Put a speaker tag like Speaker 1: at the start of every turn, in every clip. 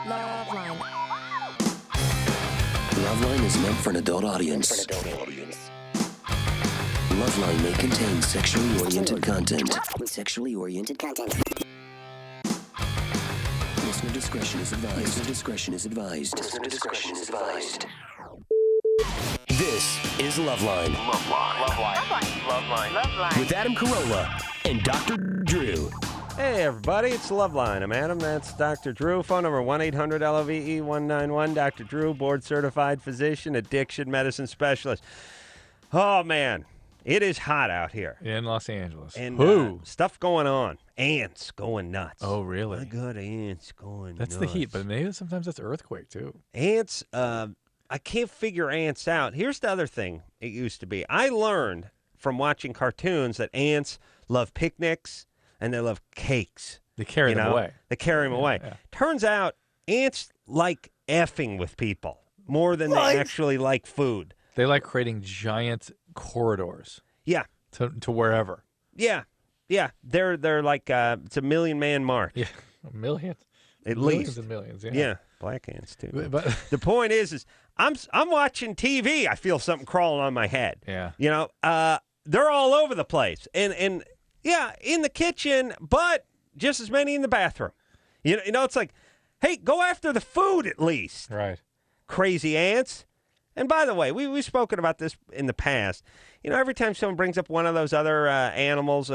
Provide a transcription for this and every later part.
Speaker 1: LoveLine.
Speaker 2: LoveLine is meant for an adult audience. LoveLine may contain sexually oriented content. Listener discretion is advised. This is LoveLine. LoveLine. With Adam Carolla and Dr. Drew.
Speaker 3: Hey, everybody, it's LoveLine. I'm Adam. That's Dr. Drew. Phone number 1-800-LOVE-191. Dr. Drew, board-certified physician, addiction medicine specialist. Oh, man, it is hot out here.
Speaker 4: In Los Angeles.
Speaker 3: And stuff going on. Ants going nuts.
Speaker 4: Oh, really?
Speaker 3: I got ants going nuts.
Speaker 4: That's the heat, but maybe sometimes that's earthquake, too.
Speaker 3: Ants, I can't figure ants out. Here's the other thing it used to be. I learned from watching cartoons that ants love picnics and they love cakes.
Speaker 4: They carry them away.
Speaker 3: They carry them away.
Speaker 4: Yeah.
Speaker 3: Turns out ants like effing with people more than they actually like food.
Speaker 4: They like creating giant corridors.
Speaker 3: Yeah.
Speaker 4: To wherever.
Speaker 3: Yeah. Yeah. They're like, it's a million-man march.
Speaker 4: Yeah. A million?
Speaker 3: At
Speaker 4: Millions
Speaker 3: least.
Speaker 4: and millions, yeah.
Speaker 3: Yeah. Black ants, too.
Speaker 4: But
Speaker 3: the point is I'm watching TV. I feel something crawling on my head.
Speaker 4: yeah.
Speaker 3: You know, they're all over the place. And yeah, in the kitchen, but just as many in the bathroom. You know, it's like, hey, go after the food at least.
Speaker 4: Right.
Speaker 3: Crazy ants. And by the way, we've spoken about this in the past. You know, every time someone brings up one of those other animals,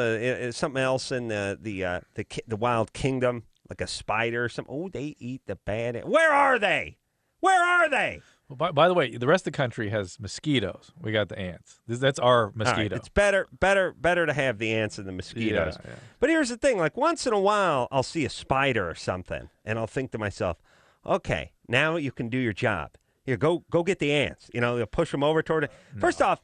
Speaker 3: something else in the wild kingdom, like a spider or something. Oh, they eat the bad ant. Where are they? Where are they?
Speaker 4: Well, by the way, the rest of the country has mosquitoes. We got the ants. That's our mosquito.
Speaker 3: All right, it's better to have the ants than the mosquitoes.
Speaker 4: Yeah.
Speaker 3: But here's the thing. Like, once in a while, I'll see a spider or something, and I'll think to myself, okay, now you can do your job. Here, go get the ants. You know, they'll push them over toward it. No. First off,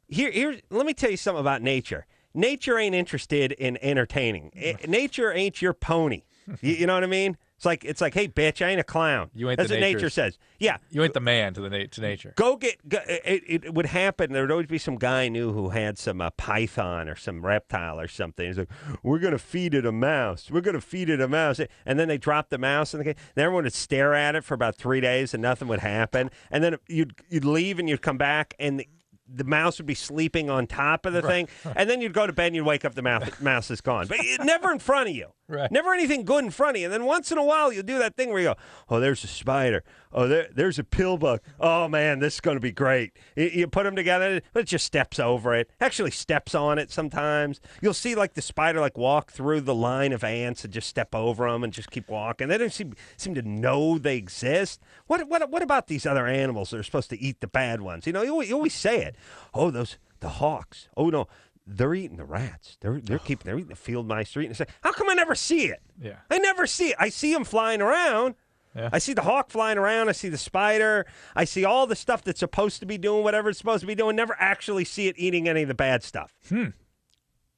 Speaker 3: here, let me tell you something about nature. Nature ain't interested in entertaining. Nature ain't your pony. You know what I mean? It's like, hey, bitch, I ain't a clown.
Speaker 4: You ain't
Speaker 3: That's
Speaker 4: the
Speaker 3: what nature says. Yeah.
Speaker 4: You ain't the man to nature.
Speaker 3: It would happen. There would always be some guy I knew who had some python or some reptile or something. He's like, we're going to feed it a mouse. We're going to feed it a mouse. And then they drop the mouse in the cage. And everyone would stare at it for about 3 days and nothing would happen. And then you'd leave and you'd come back and the mouse would be sleeping on top of the thing. And then you'd go to bed and you'd wake up, the mouse is gone. But never in front of you.
Speaker 4: Right.
Speaker 3: Never anything good in front of you. And then once in a while, you'll do that thing where you go, oh, there's a spider. Oh, there's a pill bug. Oh, man, this is going to be great. You put them together, but it just steps over it. Actually steps on it sometimes. You'll see, like, the spider, like, walk through the line of ants and just step over them and just keep walking. They don't seem to know they exist. What about these other animals that are supposed to eat the bad ones? You know, you always say it. Oh, the hawks. Oh, no. They're eating the rats. They're eating the field mice. They're eating. How come I never see it?
Speaker 4: Yeah.
Speaker 3: I never see it. I see them flying around.
Speaker 4: Yeah.
Speaker 3: I see the hawk flying around. I see the spider. I see all the stuff that's supposed to be doing whatever it's supposed to be doing. Never actually see it eating any of the bad stuff. Do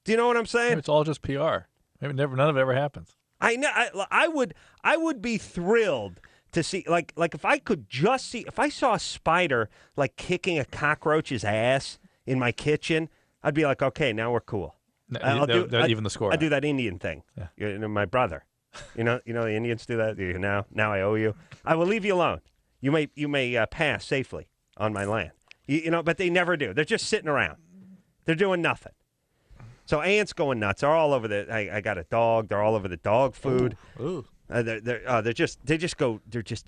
Speaker 3: you know what I'm saying?
Speaker 4: It's all just PR. Maybe none of it ever happens.
Speaker 3: I know. I would be thrilled to see, like if I could just see, if I saw a spider like kicking a cockroach's ass in my kitchen, I'd be like, okay, now we're cool.
Speaker 4: Even the score.
Speaker 3: I do that Indian thing.
Speaker 4: Yeah.
Speaker 3: You know, my brother. You know the Indians do that. Now I owe you. I will leave you alone. You may pass safely on my land. You know, but they never do. They're just sitting around. They're doing nothing. So ants going nuts. They're all over I got a dog. They're all over the dog food.
Speaker 4: Ooh.
Speaker 3: They're just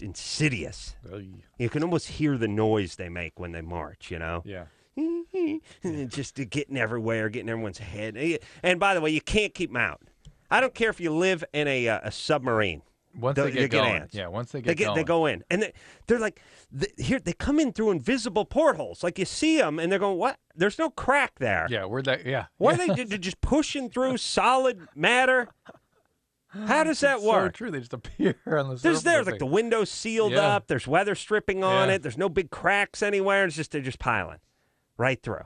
Speaker 3: insidious. You can almost hear the noise they make when they march. You know.
Speaker 4: Yeah.
Speaker 3: Just getting everywhere, getting everyone's head. And by the way, you can't keep them out. I don't care if you live in a submarine.
Speaker 4: Once they get going.
Speaker 3: Ants.
Speaker 4: Yeah, once they get going.
Speaker 3: They go in. And they're like, they come in through invisible portholes. Like you see them and they're going, what? There's no crack there.
Speaker 4: Yeah, where'd that, yeah.
Speaker 3: Why are they just pushing through solid matter? How does that work?
Speaker 4: So true. They just appear on the surface.
Speaker 3: There's like the windows sealed up. There's weather stripping on it. There's no big cracks anywhere. They're just piling right through.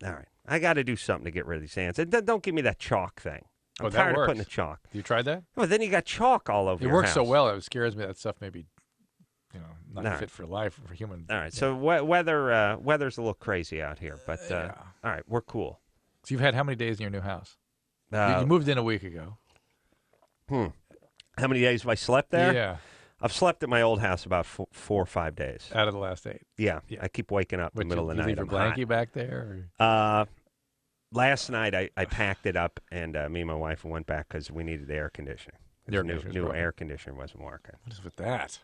Speaker 3: All right. I got to do something to get rid of these ants. And don't give me that chalk thing. I'm tired of putting the chalk.
Speaker 4: You tried that?
Speaker 3: Well, then you got chalk all over your
Speaker 4: house. It works
Speaker 3: house.
Speaker 4: so well, it scares me that stuff may be, not fit for life, for human.
Speaker 3: All right, so weather's a little crazy out here, but all right, we're cool.
Speaker 4: So you've had how many days in your new house? You moved in a week ago.
Speaker 3: How many days have I slept there?
Speaker 4: Yeah.
Speaker 3: I've slept at my old house about 4 or 5 days.
Speaker 4: Out of the last 8.
Speaker 3: Yeah. I keep waking up in the middle of the night.
Speaker 4: Leave your blankie back there?
Speaker 3: Last night I packed it up, and me and my wife went back because we needed the air conditioning. New air conditioner wasn't working.
Speaker 4: What is with that?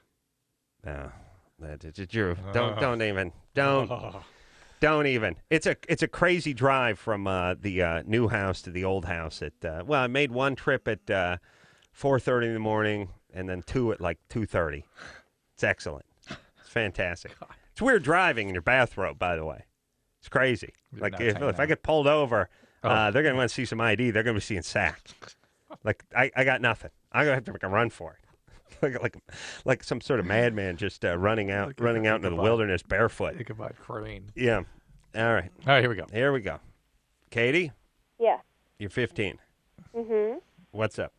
Speaker 3: No, Drew, don't even. It's a crazy drive from the new house to the old house. I made one trip at 4:30 in the morning, and then 2 at like 2:30. It's excellent. It's fantastic. It's weird driving in your bathrobe, by the way. It's crazy. Like if I get pulled over, they're going to want to see some ID. They're going to be seeing sack. Like I got nothing. I'm going to have to make a run for it. like some sort of madman just running out into the wilderness barefoot.
Speaker 4: Ichabod Crane.
Speaker 3: Yeah. All right.
Speaker 4: Here we go.
Speaker 3: Here we go. Katie?
Speaker 1: Yeah.
Speaker 3: You're 15.
Speaker 1: Mm-hmm.
Speaker 3: What's up?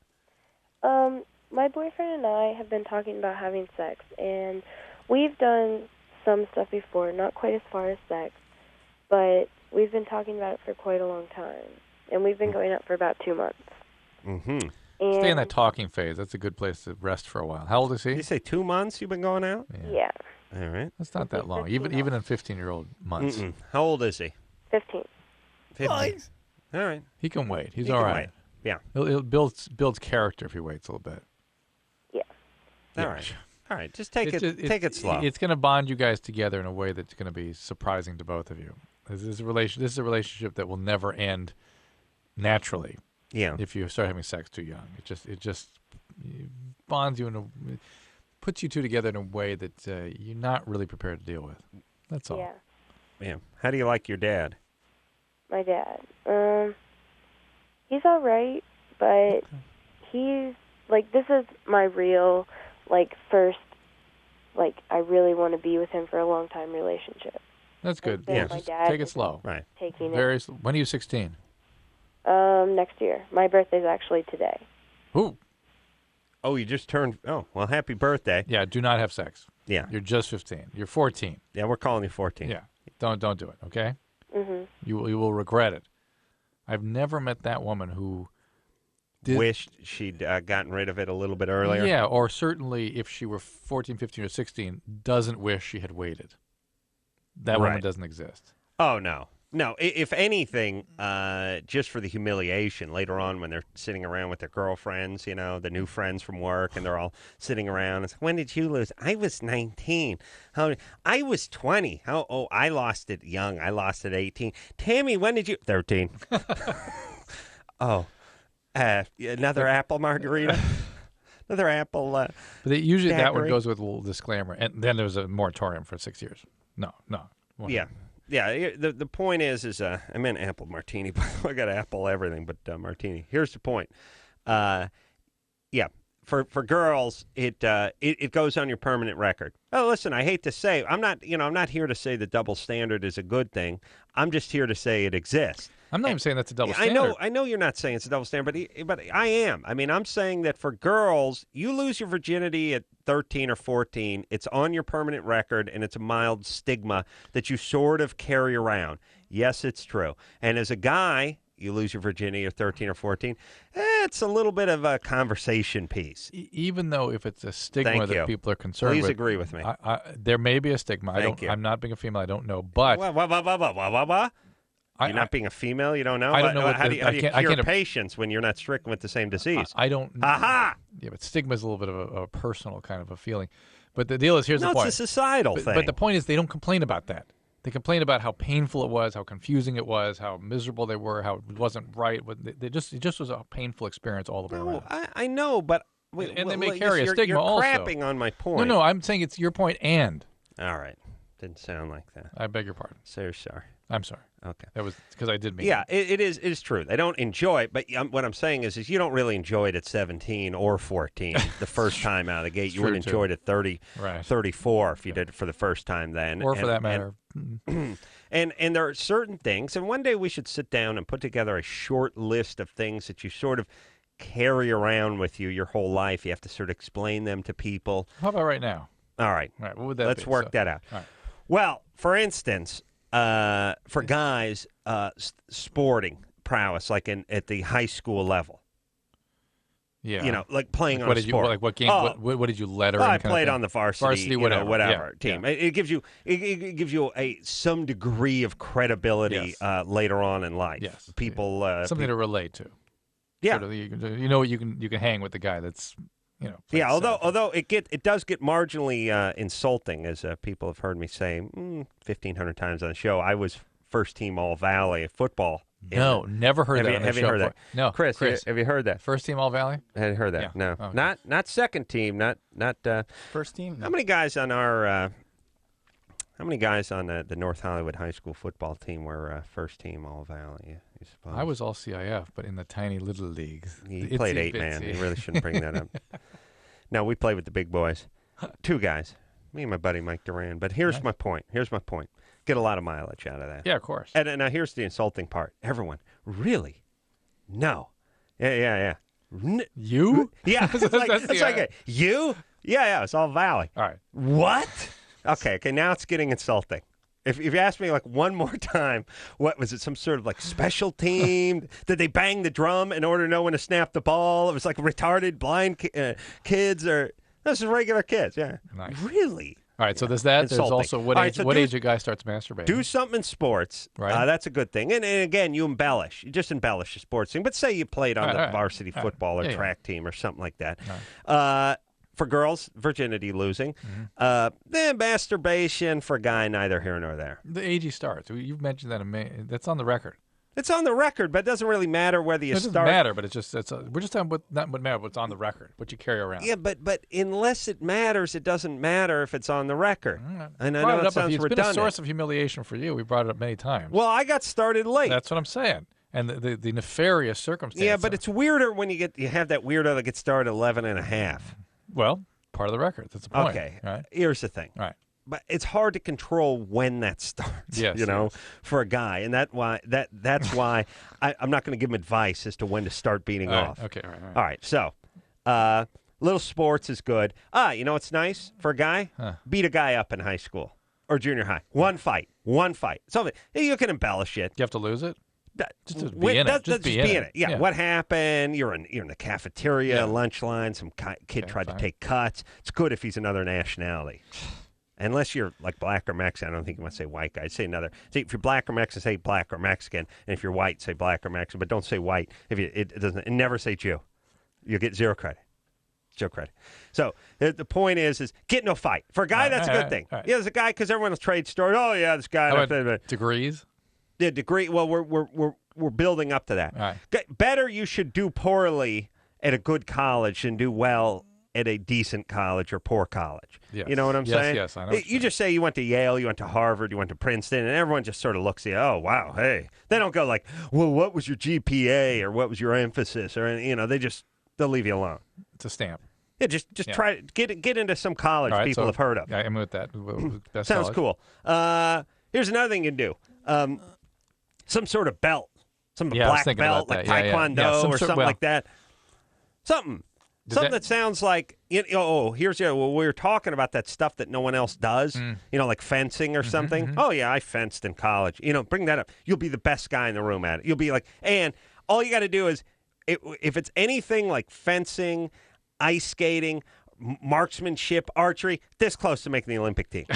Speaker 1: My boyfriend and I have been talking about having sex, and we've done some stuff before, not quite as far as sex, but we've been talking about it for quite a long time, and we've been going out for about 2 months.
Speaker 3: Mm-hmm.
Speaker 4: Stay in that talking phase. That's a good place to rest for a while. How old is he?
Speaker 3: Did you say 2 months you've been going out?
Speaker 1: Yeah.
Speaker 3: All right.
Speaker 4: That's not that long. Even in 15-year-old months.
Speaker 3: Mm-mm. How old is he?
Speaker 1: 15.
Speaker 3: 15. Nice. All right.
Speaker 4: He can wait. He's
Speaker 3: He
Speaker 4: all
Speaker 3: can
Speaker 4: right.
Speaker 3: wait. Yeah.
Speaker 4: He'll builds character if he waits a little bit.
Speaker 1: Yeah.
Speaker 3: All right. All right. Just take it slow.
Speaker 4: It's going to bond you guys together in a way that's going to be surprising to both of you. This is a relationship that will never end naturally.
Speaker 3: Yeah.
Speaker 4: If you start having sex too young, it just bonds you puts you two together in a way that you're not really prepared to deal with. That's all.
Speaker 1: Yeah.
Speaker 3: Yeah. How do you like your dad?
Speaker 1: My dad. He's all right, but he's like, this is my real, like, first, like, I really want to be with him for a long time relationship.
Speaker 4: That's good.
Speaker 1: Yeah.
Speaker 4: Just take it slow.
Speaker 3: Right.
Speaker 1: Taking
Speaker 4: Very slow. When are you 16?
Speaker 1: Next year. My birthday's actually today.
Speaker 4: Ooh.
Speaker 3: Oh, you just turned. Oh, well, happy birthday.
Speaker 4: Yeah, do not have sex.
Speaker 3: Yeah.
Speaker 4: You're just 15. You're 14.
Speaker 3: Yeah, we're calling you 14.
Speaker 4: Yeah. Don't do it, okay?
Speaker 1: Mm-hmm.
Speaker 4: You will regret it. I've never met that woman who
Speaker 3: wished she'd gotten rid of it a little bit earlier.
Speaker 4: Yeah, or certainly if she were 14, 15, or 16, doesn't wish she had waited. That woman doesn't exist.
Speaker 3: Oh, no. No, if anything, just for the humiliation later on when they're sitting around with their girlfriends, you know, the new friends from work, and they're all sitting around. It's, when did you lose? I was 19. I was 20. I lost it young. I lost it 18. Tammy, when did you? 13. Another apple margarita? Another apple.
Speaker 4: But usually
Speaker 3: daiquiri?
Speaker 4: that one goes with a little disclaimer, and then there's a moratorium for 6 years. No.
Speaker 3: Yeah. Yeah, the point is I meant apple martini, but I got apple everything but martini. Here's the point. For girls, it goes on your permanent record. Oh, listen, I hate to say, I'm not here to say the double standard is a good thing. I'm just here to say it exists.
Speaker 4: I'm not even saying that's a double standard.
Speaker 3: I know you're not saying it's a double standard, but I am. I mean, I'm saying that for girls, you lose your virginity at 13 or 14. It's on your permanent record, and it's a mild stigma that you sort of carry around. Yes, it's true. And as a guy, you lose your virginity at 13 or 14. It's a little bit of a conversation piece.
Speaker 4: Even though if it's a stigma that people are concerned with.
Speaker 3: Please agree with me.
Speaker 4: There may be a stigma. I'm not being a female. I don't know. But
Speaker 3: You're not being a female? You don't know?
Speaker 4: I don't know.
Speaker 3: How do you cure patients when you're not stricken with the same disease?
Speaker 4: I don't.
Speaker 3: Aha!
Speaker 4: Yeah, but stigma is a little bit of a personal kind of a feeling. But the deal is, here's the point.
Speaker 3: No, it's a societal thing.
Speaker 4: But the point is, they don't complain about that. They complain about how painful it was, how confusing it was, how miserable they were, how it wasn't right. It just was a painful experience all the way around.
Speaker 3: I know, but
Speaker 4: and they may carry a stigma
Speaker 3: you're
Speaker 4: also.
Speaker 3: Crapping on my point.
Speaker 4: No, I'm saying it's your point and.
Speaker 3: All right. Didn't sound like that.
Speaker 4: I beg your pardon.
Speaker 3: So sorry.
Speaker 4: I'm sorry.
Speaker 3: Okay.
Speaker 4: That was because I did mean
Speaker 3: it is true. They don't enjoy it, but what I'm saying is you don't really enjoy it at 17 or 14 the first time out of the gate. You would enjoy it at 30, 34 if you did it for the first time then.
Speaker 4: Or for that matter.
Speaker 3: And there are certain things, and one day we should sit down and put together a short list of things that you sort of carry around with you your whole life. You have to sort of explain them to people.
Speaker 4: How about right now?
Speaker 3: All right.
Speaker 4: All right. What would that
Speaker 3: Let's
Speaker 4: be?
Speaker 3: work that out.
Speaker 4: All right.
Speaker 3: Well, for instance, for guys, sporting prowess, like at the high school level.
Speaker 4: Yeah.
Speaker 3: like playing on
Speaker 4: What
Speaker 3: a
Speaker 4: did you
Speaker 3: sport.
Speaker 4: like? What game? What did you letter?
Speaker 3: I
Speaker 4: in kind of
Speaker 3: played
Speaker 4: thing?
Speaker 3: on the varsity,
Speaker 4: whatever.
Speaker 3: team.
Speaker 4: Yeah.
Speaker 3: It gives you some degree of credibility
Speaker 4: Yes.
Speaker 3: later on in life.
Speaker 4: Yes.
Speaker 3: People
Speaker 4: Something to relate to.
Speaker 3: Yeah.
Speaker 4: Sort of, you can hang with the guy that's plays
Speaker 3: yeah.
Speaker 4: center.
Speaker 3: Although it does get marginally insulting, as people have heard me say 1,500 times on the show. I was first team All Valley football.
Speaker 4: No, never heard that.
Speaker 3: Have you heard that?
Speaker 4: No,
Speaker 3: Chris, have you heard that?
Speaker 4: First team All Valley.
Speaker 3: Had you heard that?
Speaker 4: Yeah.
Speaker 3: No,
Speaker 4: Okay.
Speaker 3: not second team. Not.
Speaker 5: First team?
Speaker 3: How many guys on our? How many guys on the North Hollywood High School football team were first team All Valley? You suppose?
Speaker 4: I was all CIF, but in the tiny little leagues.
Speaker 3: You
Speaker 4: The
Speaker 3: played
Speaker 4: itsy
Speaker 3: 8-man.
Speaker 4: bitsy.
Speaker 3: You really shouldn't bring that up. No, we played with the big boys. 2 guys. Me and my buddy Mike Duran. But here's my point. Get a lot of mileage out of that.
Speaker 4: Yeah, of course.
Speaker 3: And now here's the insulting part. Everyone, really? No. Yeah.
Speaker 4: You?
Speaker 3: Yeah. It's like you? Yeah. It's All Valley.
Speaker 4: All right.
Speaker 3: What? Okay. Now it's getting insulting. If you ask me like one more time, what was it? Some sort of like special team? Did they bang the drum in order to know when to snap the ball? It was like retarded blind kids, or this is regular kids. Yeah.
Speaker 4: Nice.
Speaker 3: Really?
Speaker 4: All right. So there's that.
Speaker 3: Insulting.
Speaker 4: There's also what
Speaker 3: All right,
Speaker 4: age?
Speaker 3: so
Speaker 4: what
Speaker 3: do-
Speaker 4: age a guy starts masturbating?
Speaker 3: Do something in sports.
Speaker 4: Right.
Speaker 3: That's a good thing. And again, you embellish. You just embellish the sports thing. But say you played on the
Speaker 4: Right.
Speaker 3: varsity
Speaker 4: Right.
Speaker 3: football or
Speaker 4: Yeah,
Speaker 3: track team or something like that.
Speaker 4: Right.
Speaker 3: For girls, virginity losing. Then masturbation for a guy, neither here nor there.
Speaker 4: The age he starts. You've mentioned that. That's on the record.
Speaker 3: It's on the record, but it doesn't really matter whether you
Speaker 4: It doesn't
Speaker 3: start.
Speaker 4: matter, but we're just talking about not what matters, what's on the record, what you carry around.
Speaker 3: Yeah, but unless it matters, it doesn't matter if it's on the record. And I
Speaker 4: Brought
Speaker 3: know
Speaker 4: it
Speaker 3: it
Speaker 4: up.
Speaker 3: sounds
Speaker 4: It's been
Speaker 3: redundant.
Speaker 4: a source of humiliation for you. We brought it up many times.
Speaker 3: Well, I got started late.
Speaker 4: That's what I'm saying. And the nefarious circumstances.
Speaker 3: Yeah, but it's weirder when you have that weirdo that gets started 11 and a half.
Speaker 4: well, part of the record. That's the point.
Speaker 3: Okay.
Speaker 4: Right.
Speaker 3: Here's the thing.
Speaker 4: Right.
Speaker 3: But it's hard to control when that starts.
Speaker 4: Yes,
Speaker 3: for a guy, and that's why I'm not going to give him advice as to when to start beating
Speaker 4: All right,
Speaker 3: off.
Speaker 4: okay. All right.
Speaker 3: All right. So, little sports is good. You know what's nice for a guy? Beat a guy up in high school or junior high. One fight. Something you can embellish it.
Speaker 4: You have to lose it. Just to be
Speaker 3: Wait,
Speaker 4: in it.
Speaker 3: just be in it. Yeah. What happened? You're in the cafeteria, lunch line. Some kid tried to take cuts. It's good if he's another nationality. Unless you're like black or Mexican, I don't think you want to say white guy. Say another. See, if you're black or Mexican, say black or Mexican. And if you're white, say black or Mexican. But don't say white. If it doesn't, and never say Jew. You'll get zero credit. Zero credit. So the point is get no fight. For a guy, that's a good thing.
Speaker 4: Right.
Speaker 3: Yeah, there's a guy because everyone will trade stories. Oh yeah, this guy.
Speaker 4: How about degrees?
Speaker 3: The degree. Well, we're building up to that.
Speaker 4: All right.
Speaker 3: Better you should do poorly at a good college than do well at a decent college or poor college.
Speaker 4: Yes.
Speaker 3: You know what I'm saying?
Speaker 4: Yes, I know what
Speaker 3: You
Speaker 4: you're
Speaker 3: just say you went to Yale, you went to Harvard, you went to Princeton, and everyone just sort of looks at you, oh, wow, hey. They don't go like, well, what was your GPA or what was your emphasis? Or, they'll leave you alone.
Speaker 4: It's a stamp.
Speaker 3: Yeah, just try get into some college
Speaker 4: All right,
Speaker 3: people
Speaker 4: so
Speaker 3: have heard of.
Speaker 4: I'm with that. Best
Speaker 3: Sounds
Speaker 4: college.
Speaker 3: cool. Here's another thing you can do. Some sort of belt. Some
Speaker 4: Yeah, I was
Speaker 3: black
Speaker 4: thinking
Speaker 3: belt,
Speaker 4: about
Speaker 3: like
Speaker 4: that. Yeah,
Speaker 3: Taekwondo
Speaker 4: yeah. Some
Speaker 3: or
Speaker 4: sort-
Speaker 3: something
Speaker 4: well-
Speaker 3: like that. Something that sounds like, here's we were talking about that stuff that no one else does, like fencing or something. Oh, yeah, I fenced in college. Bring that up. You'll be the best guy in the room at it. You'll be like, and all you got to do is, if it's anything like fencing, ice skating, marksmanship, archery, this close to making the Olympic team.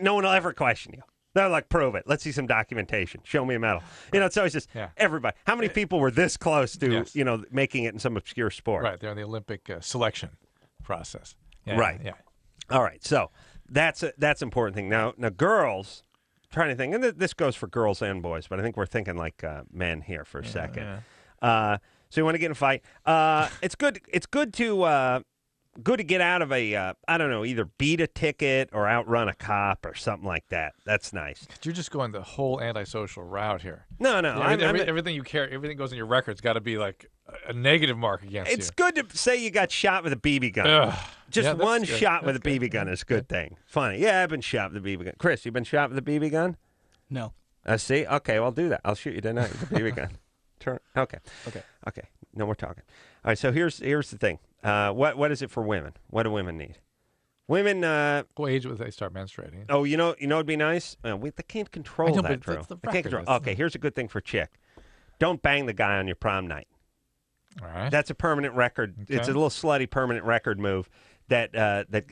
Speaker 3: No one will ever question you. They're like, prove it. Let's see some documentation. Show me a medal. It's always just everybody. How many people were this close to, making it in some obscure sport?
Speaker 4: Right. They're in the Olympic selection process. Yeah,
Speaker 3: Right.
Speaker 4: Yeah.
Speaker 3: All right. So that's an important thing. Now girls, trying to think, and this goes for girls and boys, but I think we're thinking like men here for a second.
Speaker 4: Yeah.
Speaker 3: So you want to get in a fight. It's good. It's good to get out of a, either beat a ticket or outrun a cop or something like that. That's nice.
Speaker 4: You're just going the whole antisocial route here.
Speaker 3: No.
Speaker 4: Everything you care, everything goes in your record's got to be like a negative mark against you.
Speaker 3: It's good to say you got shot with a BB gun.
Speaker 4: Ugh.
Speaker 3: Just
Speaker 4: Yeah, that's
Speaker 3: one
Speaker 4: good.
Speaker 3: shot with a
Speaker 4: That's
Speaker 3: BB gun is a good thing. Funny. Yeah, I've been shot with a BB gun. Chris, you been shot with a BB gun?
Speaker 5: No.
Speaker 3: See? Okay, well, I'll do that. I'll shoot you tonight with a BB gun. Okay. No more talking. All right, so here's the thing. What is it for women? What do women need? Women.
Speaker 4: What age would they start menstruating?
Speaker 3: Oh, it'd be nice. They can't control
Speaker 4: I know,
Speaker 3: that,
Speaker 4: but
Speaker 3: Drew.
Speaker 4: that's the
Speaker 3: They can't
Speaker 4: record.
Speaker 3: control. Okay, here's a good thing for a chick. Don't bang the guy on your prom night.
Speaker 4: All right.
Speaker 3: That's a permanent record.
Speaker 4: Okay.
Speaker 3: It's a little slutty permanent record move that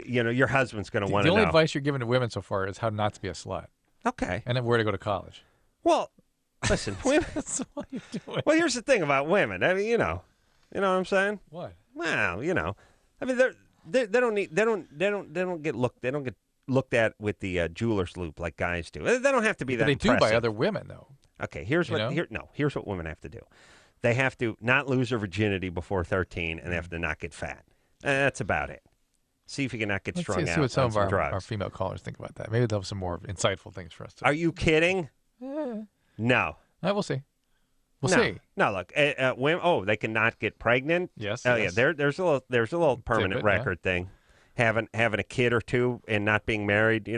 Speaker 3: your husband's going to want
Speaker 4: The
Speaker 3: to know.
Speaker 4: only advice you're giving to women so far is how not to be a slut,
Speaker 3: Okay.
Speaker 4: and then where to go to college.
Speaker 3: Well, listen, women.
Speaker 4: That's what you're doing.
Speaker 3: Well, here's the thing about women. I mean, you know what I'm saying?
Speaker 4: What?
Speaker 3: Well, I mean, they don't get looked at with the jeweler's loop like guys do. They don't have to be that.
Speaker 4: They
Speaker 3: impressive.
Speaker 4: do by other women, though.
Speaker 3: Okay, here's what women have to do. They have to not lose their virginity before 13, and they have to not get fat. That's about it. See if you can not get strung out
Speaker 4: see what some
Speaker 3: on
Speaker 4: of
Speaker 3: some
Speaker 4: our
Speaker 3: drugs.
Speaker 4: female callers think about that. Maybe they'll have some more insightful things for us.
Speaker 3: Are you kidding?
Speaker 4: Yeah.
Speaker 3: No.
Speaker 4: We'll see. We'll
Speaker 3: No.
Speaker 4: see.
Speaker 3: No, look, women. They cannot get pregnant.
Speaker 4: Yes.
Speaker 3: Oh
Speaker 4: yes.
Speaker 3: yeah, there's a little permanent
Speaker 4: Tidbit, yeah.
Speaker 3: record thing, having a kid or two and not being married.
Speaker 4: They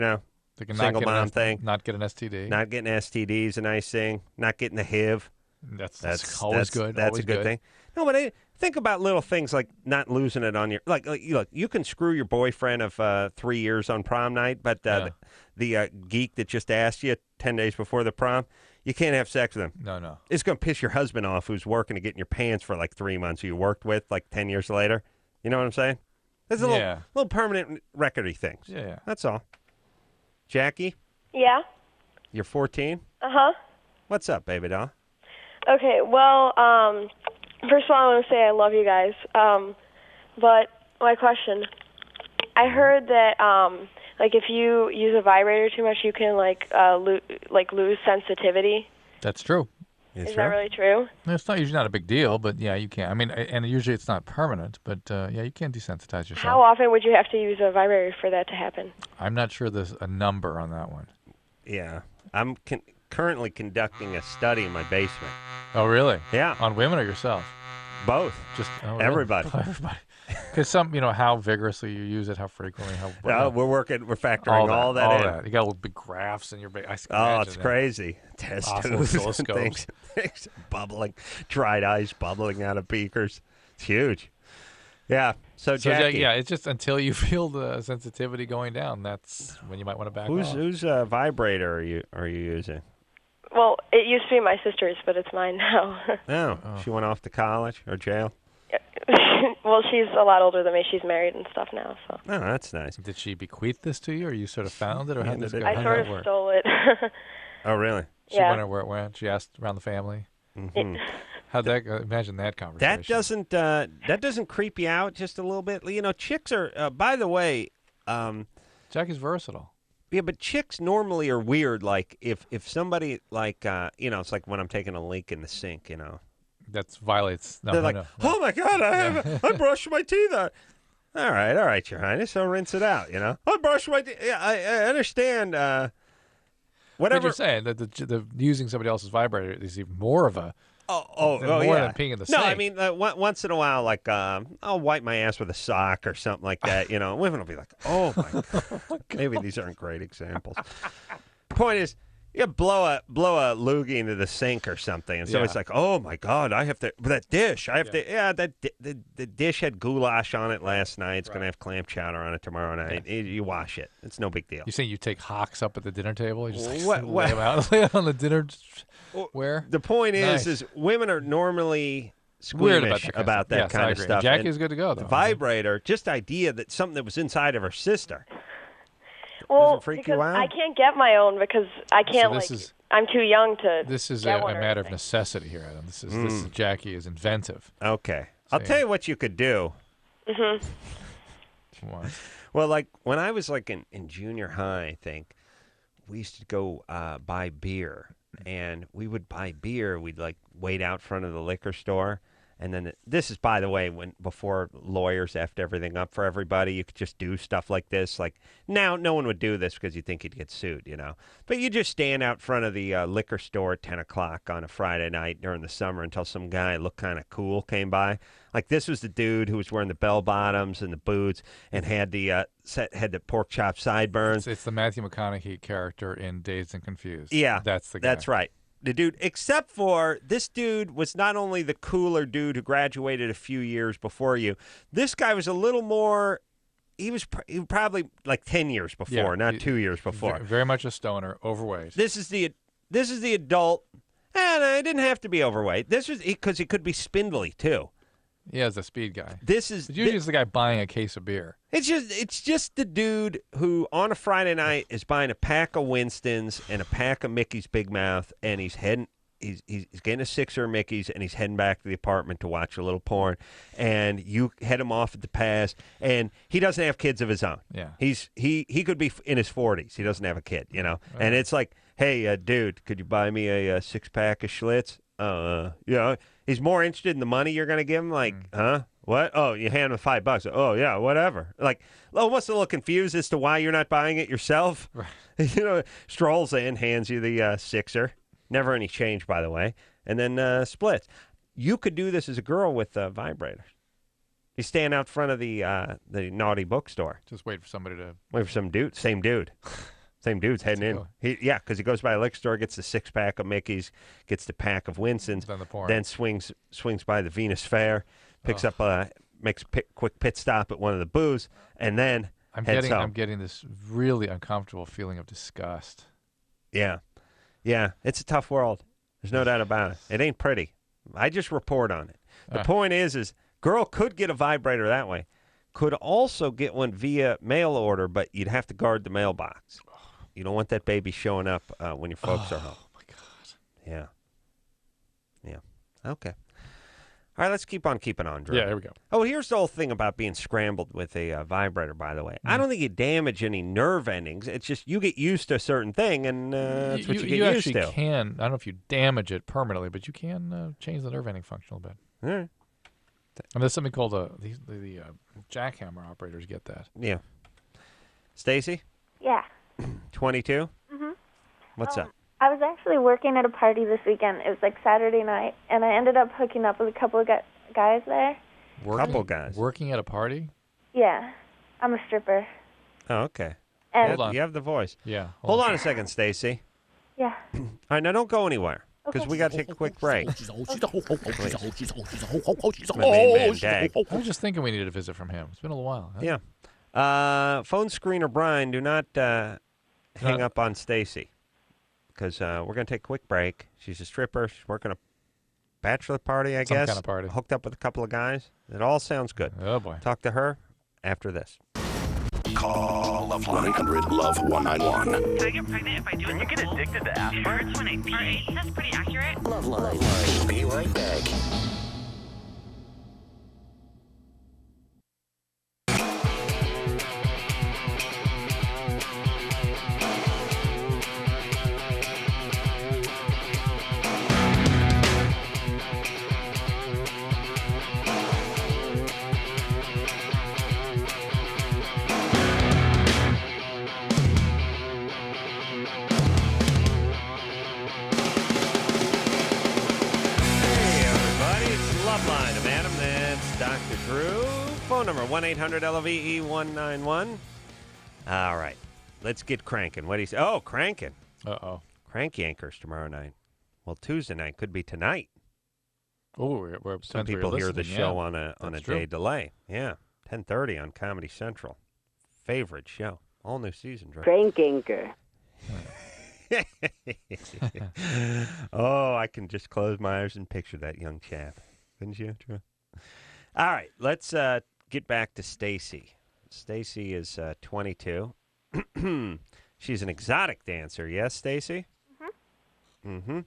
Speaker 4: can
Speaker 3: single
Speaker 4: not get
Speaker 3: mom thing.
Speaker 4: Not get an STD.
Speaker 3: Not getting STDs, a nice thing. Not getting the HIV.
Speaker 4: That's always good.
Speaker 3: That's
Speaker 4: always
Speaker 3: a good thing. No, but think about little things like not losing it on your look. You can screw your boyfriend of 3 years on prom night, but the geek that just asked you 10 days before the prom, you can't have sex with him.
Speaker 4: No.
Speaker 3: It's going to piss your husband off, who's working to get in your pants for like 3 months, who you worked with like 10 years later. You know what I'm saying? There's a little permanent recordy things.
Speaker 4: Yeah.
Speaker 3: That's all. Jackie,
Speaker 1: Yeah.
Speaker 3: you're 14.
Speaker 1: Uh-huh.
Speaker 3: What's up, baby doll?
Speaker 1: Okay, well, first of all, I want to say I love you guys. But my question, I heard that, if you use a vibrator too much, you can, lose sensitivity.
Speaker 4: That's true.
Speaker 1: Is that really true?
Speaker 4: It's not usually not a big deal, but yeah, you can. I mean, and usually it's not permanent, but you can desensitize yourself.
Speaker 1: How often would you have to use a vibrator for that to happen?
Speaker 4: I'm not sure there's a number on that one.
Speaker 3: Yeah. I'm currently conducting a study in my basement.
Speaker 4: Oh, really?
Speaker 3: Yeah.
Speaker 4: On women or yourself?
Speaker 3: Both.
Speaker 4: Just
Speaker 3: everybody.
Speaker 4: Everybody. Because how vigorously you use it, how frequently, how.
Speaker 3: We're factoring all that in.
Speaker 4: You got little big graphs in your base.
Speaker 3: It's crazy. Test tubes and
Speaker 4: oscilloscopes.
Speaker 3: things bubbling, dried ice bubbling out of beakers. It's huge. Yeah. So Jackie,
Speaker 4: it's just until you feel the sensitivity going down, that's when you might want to back off.
Speaker 3: Whose vibrator are you using?
Speaker 1: Well, it used to be my sister's, but it's mine now.
Speaker 3: Oh, she went off to college or jail?
Speaker 1: Well, she's a lot older than me. She's married and stuff now. So.
Speaker 3: Oh, that's nice.
Speaker 4: Did she bequeath this to you, or you sort of found it, or how did this go?
Speaker 1: I sort of stole it.
Speaker 3: Oh, really?
Speaker 4: She wondered where it went. She asked around the family.
Speaker 3: Mm-hmm.
Speaker 4: How'd that go? Imagine that conversation.
Speaker 3: That doesn't creep you out just a little bit? Chicks are. By the way,
Speaker 4: Jackie's versatile.
Speaker 3: Yeah, but chicks normally are weird. Like if somebody it's like when I'm taking a leak in the sink.
Speaker 4: That violates. No,
Speaker 3: they're like,
Speaker 4: no.
Speaker 3: oh my God, I brushed my teeth out. All right, Your Highness, I'll rinse it out. I brushed my teeth. Yeah, I understand. Whatever.
Speaker 4: But you're saying that the using somebody else's vibrator is even more of a.
Speaker 3: More
Speaker 4: than peeing in the sink.
Speaker 3: No, I mean once in a while, like I'll wipe my ass with a sock or something like that. Women will be like, "Oh my God." Maybe these aren't great examples. Point is, you blow a loogie into the sink or something, and so it's like, "Oh my God, I have to that dish. I have to." Yeah, the dish had goulash on it last night. It's gonna have clam chowder on it tomorrow night. You wash it. It's no big deal.
Speaker 4: You saying you take hocks up at the dinner table? You just
Speaker 3: what?
Speaker 4: lay them out, lay it on the dinner. Where?
Speaker 3: The point is women are normally squeamish about that kind of stuff.
Speaker 4: Jackie's good to go, though.
Speaker 3: The vibrator, just idea that something that was inside of her sister.
Speaker 1: Well,
Speaker 3: doesn't freak you out?
Speaker 1: I can't get my own because I can't, I'm too young to.
Speaker 4: This is
Speaker 1: get
Speaker 4: a
Speaker 1: one or
Speaker 4: matter of
Speaker 1: anything.
Speaker 4: necessity here, Adam. This is Jackie is inventive.
Speaker 3: Okay. I'll tell you what you could do.
Speaker 1: Mm-hmm.
Speaker 4: What?
Speaker 3: Well, like when I was like in junior high, I think, we used to go buy beer. And we would buy beer. We'd like wait out front of the liquor store. And then this is, by the way, before lawyers effed everything up for everybody, you could just do stuff like this. Like now, no one would do this because you think you'd get sued, But you just stand out front of the liquor store at 10 o'clock on a Friday night during the summer until some guy looked kind of cool came by. Like this was the dude who was wearing the bell bottoms and the boots and had the pork chop sideburns.
Speaker 4: It's the Matthew McConaughey character in Dazed and Confused.
Speaker 3: Yeah,
Speaker 4: that's the guy.
Speaker 3: That's right. The dude, except for this dude was not only the cooler dude who graduated a few years before you. This guy was a little more. He was probably like 10 years before, not 2 years before.
Speaker 4: Very much a stoner, overweight.
Speaker 3: This is the adult, and it didn't have to be overweight. This was because he could be spindly too.
Speaker 4: Yeah, as a speed guy.
Speaker 3: This is
Speaker 4: But usually it's the guy buying a case of beer.
Speaker 3: It's just the dude who on a Friday night is buying a pack of Winston's and a pack of Mickey's Big Mouth, and he's getting a sixer of Mickey's, and he's heading back to the apartment to watch a little porn, and you head him off at the pass, and he doesn't have kids of his own.
Speaker 4: Yeah.
Speaker 3: He could be in his 40s. He doesn't have a kid, and it's like, hey, dude, could you buy me a 6-pack of Schlitz? He's more interested in the money you're going to give him. Like, huh? What? Oh, you hand him $5. Oh, yeah, whatever. Like, almost a little confused as to why you're not buying it yourself. Right. Strolls in, hands you the sixer. Never any change, by the way. And then splits. You could do this as a girl with vibrators. You stand out front of the naughty bookstore.
Speaker 4: Just wait for somebody to...
Speaker 3: Wait for some dude. Same dude. Same dude's heading in. Because he goes by a liquor store, gets the 6-pack of Mickey's, gets the pack of Winston's, then swings by the Venus Fair, picks up makes a quick pit stop at one of the booths, and then
Speaker 4: I'm
Speaker 3: home.
Speaker 4: getting this really uncomfortable feeling of disgust.
Speaker 3: Yeah, it's a tough world. There's no doubt about it. It ain't pretty. I just report on it. The point is girl could get a vibrator that way. Could also get one via mail order, but you'd have to guard the mailbox. You don't want that baby showing up when your folks are home.
Speaker 4: Oh, my God.
Speaker 3: Yeah. Okay. All right, let's keep on keeping on, Drew.
Speaker 4: Yeah, here we go.
Speaker 3: Oh, here's the whole thing about being scrambled with a vibrator, by the way. I don't think you damage any nerve endings. It's just you get used to a certain thing, and that's what you get used to.
Speaker 4: You actually can. I don't know if you damage it permanently, but you can change the nerve ending function a little bit.
Speaker 3: All right.
Speaker 4: And there's something called the jackhammer operators get that.
Speaker 3: Yeah. Stacy?
Speaker 1: Yeah.
Speaker 3: 22? Mm-hmm. What's up?
Speaker 1: I was actually working at a party this weekend. It was like Saturday night, and I ended up hooking up with a couple of guys there.
Speaker 3: Couple guys.
Speaker 4: Working at a party?
Speaker 1: Yeah. I'm a stripper.
Speaker 3: Oh, okay.
Speaker 1: And
Speaker 4: Hold on.
Speaker 3: You have the voice.
Speaker 4: Yeah.
Speaker 3: Hold on a second, Stacy.
Speaker 1: Yeah.
Speaker 3: All right, now don't go anywhere, because we got to take a quick break.
Speaker 4: I was just thinking we needed a visit from him. It's been a little while. Huh?
Speaker 3: Yeah. Phone screener Brian, do not hang up on Stacy, because we're going to take a quick break. She's a stripper. She's working a bachelor party, I guess.
Speaker 4: Some kind of party.
Speaker 3: Hooked up with a couple of guys. It all sounds good.
Speaker 4: Oh, boy.
Speaker 3: Talk to her after this.
Speaker 5: Call 1-800-LOVE-191.
Speaker 6: Can I get pregnant if I do it? You get addicted to aspirin? It hurts when I pee. That's pretty accurate.
Speaker 2: LoveLine. Be right back.
Speaker 3: LoveLine. I'm Adam. That's Dr. Drew. Phone number 1-800-LOVE-191. All right. Let's get cranking. What do you say? Oh, cranking.
Speaker 4: Uh-oh.
Speaker 3: Crank Yankers tomorrow night. Well, Tuesday night could be tonight.
Speaker 4: Oh, we're
Speaker 3: Some people hear the show on a day delay. Yeah. 10:30 on Comedy Central. Favorite show. All new season, Drew.
Speaker 7: Crank Anchor.
Speaker 3: Oh, I can just close my eyes and picture that young chap. Couldn't you, Drew? All right, let's get back to Stacy. Stacy is 22. She's an exotic dancer, yes, Stacy? Mm-hmm. Mm-hmm.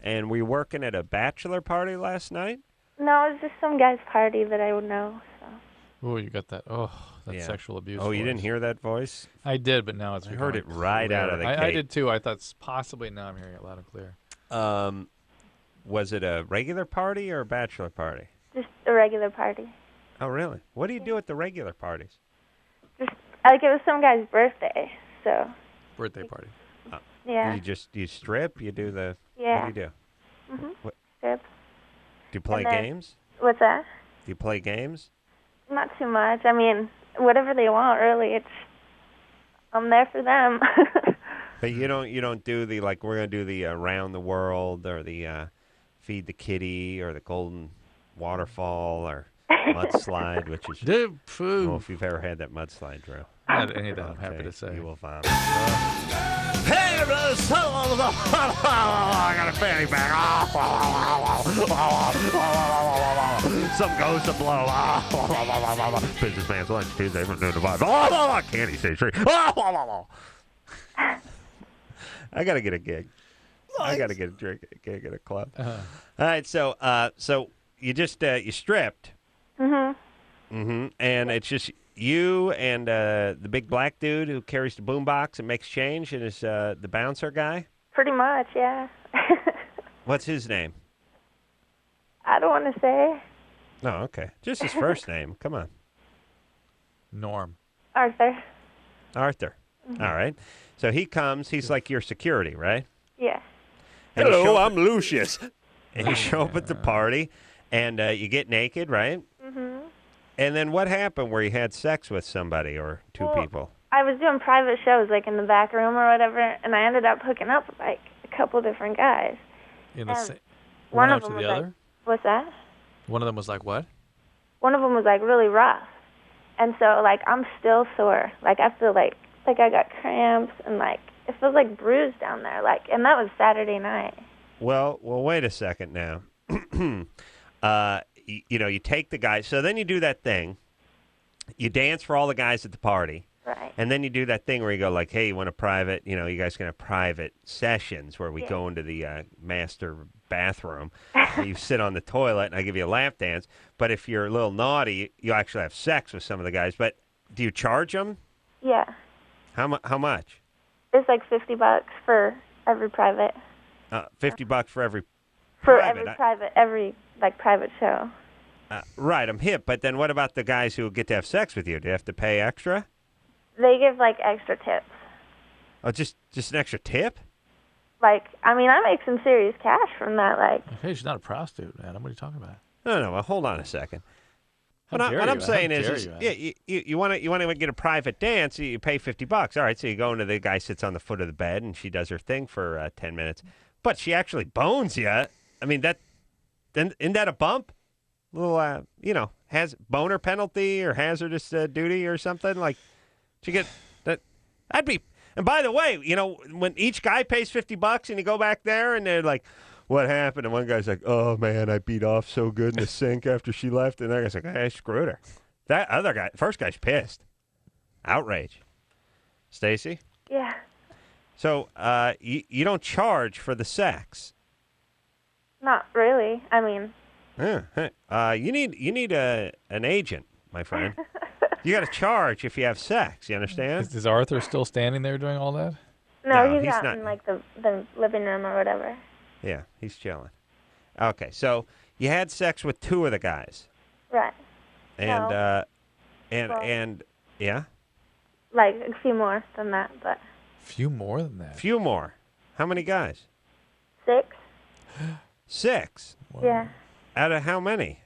Speaker 3: And were you working at a bachelor party last night?
Speaker 1: No, it was just some guy's party that I would know. So.
Speaker 4: Oh, you got that. Oh, that sexual abuse.
Speaker 3: Oh, you
Speaker 4: voice.
Speaker 3: didn't hear that voice?
Speaker 4: I did, but now it's
Speaker 3: I heard it
Speaker 4: becoming
Speaker 3: right
Speaker 4: clear.
Speaker 3: out of the gate.
Speaker 4: I did too. I thought possibly now I'm hearing it loud and clear.
Speaker 3: Was it a regular party or a bachelor party?
Speaker 1: Just a regular party.
Speaker 3: Oh, really? What do you do at the regular parties?
Speaker 1: Just like it was some guy's birthday, so.
Speaker 4: Birthday party.
Speaker 1: Yeah.
Speaker 3: Do you strip? You do the...
Speaker 1: Yeah.
Speaker 3: What do you do?
Speaker 1: Mm-hmm. Strip.
Speaker 3: Do you play
Speaker 1: And then-
Speaker 3: games?
Speaker 1: What's that?
Speaker 3: Do you play games?
Speaker 1: Not too much. I mean, whatever they want, really. I'm there for them.
Speaker 3: But you don't do the, like, we're going to do the around the world or the feed the kitty or the golden waterfall or mudslide, which is... I don't know if you've ever had that mudslide, Drew.
Speaker 4: Not any of that, I'm happy to say.
Speaker 3: You will vomit. Hey, I got a fanny pack. Some goes to blow. Businessman's lunch Tuesday from noon to 5. Candy State Street. I got to get a gig. I got to get a gig at a club. All right, so you just you stripped. And it's just you and the big black dude who carries the boombox and makes change and is the bouncer guy?
Speaker 1: Pretty much, yeah.
Speaker 3: What's his name?
Speaker 1: I don't want to say.
Speaker 3: Oh, okay. Just his first name. Come on.
Speaker 4: Norm.
Speaker 1: Arthur.
Speaker 3: Arthur. All right. So he comes. He's like your security, right?
Speaker 1: Yeah.
Speaker 3: And hello, I'm Lucius. And you show up at the party, and you get naked, right? And then what happened where you had sex with somebody or two people?
Speaker 1: I was doing private shows, like in the back room or whatever, and I ended up hooking up with like a couple different guys.
Speaker 4: In the same,
Speaker 1: one
Speaker 4: one
Speaker 1: of
Speaker 4: after
Speaker 1: them
Speaker 4: the
Speaker 1: was
Speaker 4: other?
Speaker 1: like, what's that?
Speaker 4: One of them was like what?
Speaker 1: One of them was like really rough, and so like I'm still sore. Like I feel like I got cramps and like it feels like bruised down there. Like, and that was Saturday night.
Speaker 3: Well, wait a second now. You take the guys. So then you do that thing. You dance for all the guys at the party.
Speaker 1: Right.
Speaker 3: And then you do that thing where you go like, hey, you want a private, you guys can have private sessions where we go into the master bathroom. And you sit on the toilet and I give you a lap dance. But if you're a little naughty, you actually have sex with some of the guys. But do you charge them?
Speaker 1: Yeah.
Speaker 3: How much?
Speaker 1: It's like $50 for every private.
Speaker 3: $50 for every
Speaker 1: every private show.
Speaker 3: Right, I'm hip. But then what about the guys who get to have sex with you? Do you have to pay extra?
Speaker 1: They give like extra tips.
Speaker 3: Oh, just an extra tip?
Speaker 1: Like, I mean, I make some serious cash from that. Like,
Speaker 4: Hey, she's not a prostitute, man. What are you talking about?
Speaker 3: No. Well, hold on a second. What
Speaker 4: dare
Speaker 3: I'm
Speaker 4: you,
Speaker 3: saying
Speaker 4: how
Speaker 3: is
Speaker 4: dare
Speaker 3: you want to get a private dance, you pay $50. All right, so you go into the guy sits on the foot of the bed and she does her thing for 10 minutes, but she actually bones you. I mean isn't that a bump? A little has boner penalty or hazardous duty or something like. You get that? I'd be. And by the way, when each guy pays $50 and you go back there and they're like, "What happened?" and one guy's like, "Oh man, I beat off so good in the sink after she left," and the other guy's like, "Hey, I screwed her." That other guy, first guy's pissed, outrage. Stacy?
Speaker 1: yeah.
Speaker 3: So you don't charge for the sex?
Speaker 1: Not really. I mean.
Speaker 3: You need an agent, my friend. You got to charge if you have sex. You understand?
Speaker 4: Is Arthur still standing there doing all that?
Speaker 1: No,
Speaker 3: he's
Speaker 1: out
Speaker 3: not.
Speaker 1: in like the living room or whatever.
Speaker 3: Yeah, he's chilling. Okay, so you had sex with two of the guys.
Speaker 1: Right.
Speaker 3: And
Speaker 1: No.
Speaker 3: and yeah,
Speaker 1: Like a few more than that, but
Speaker 4: Few more than that.
Speaker 3: few more. How many guys?
Speaker 1: 6.
Speaker 3: 6.
Speaker 1: Yeah.
Speaker 3: Out of how many?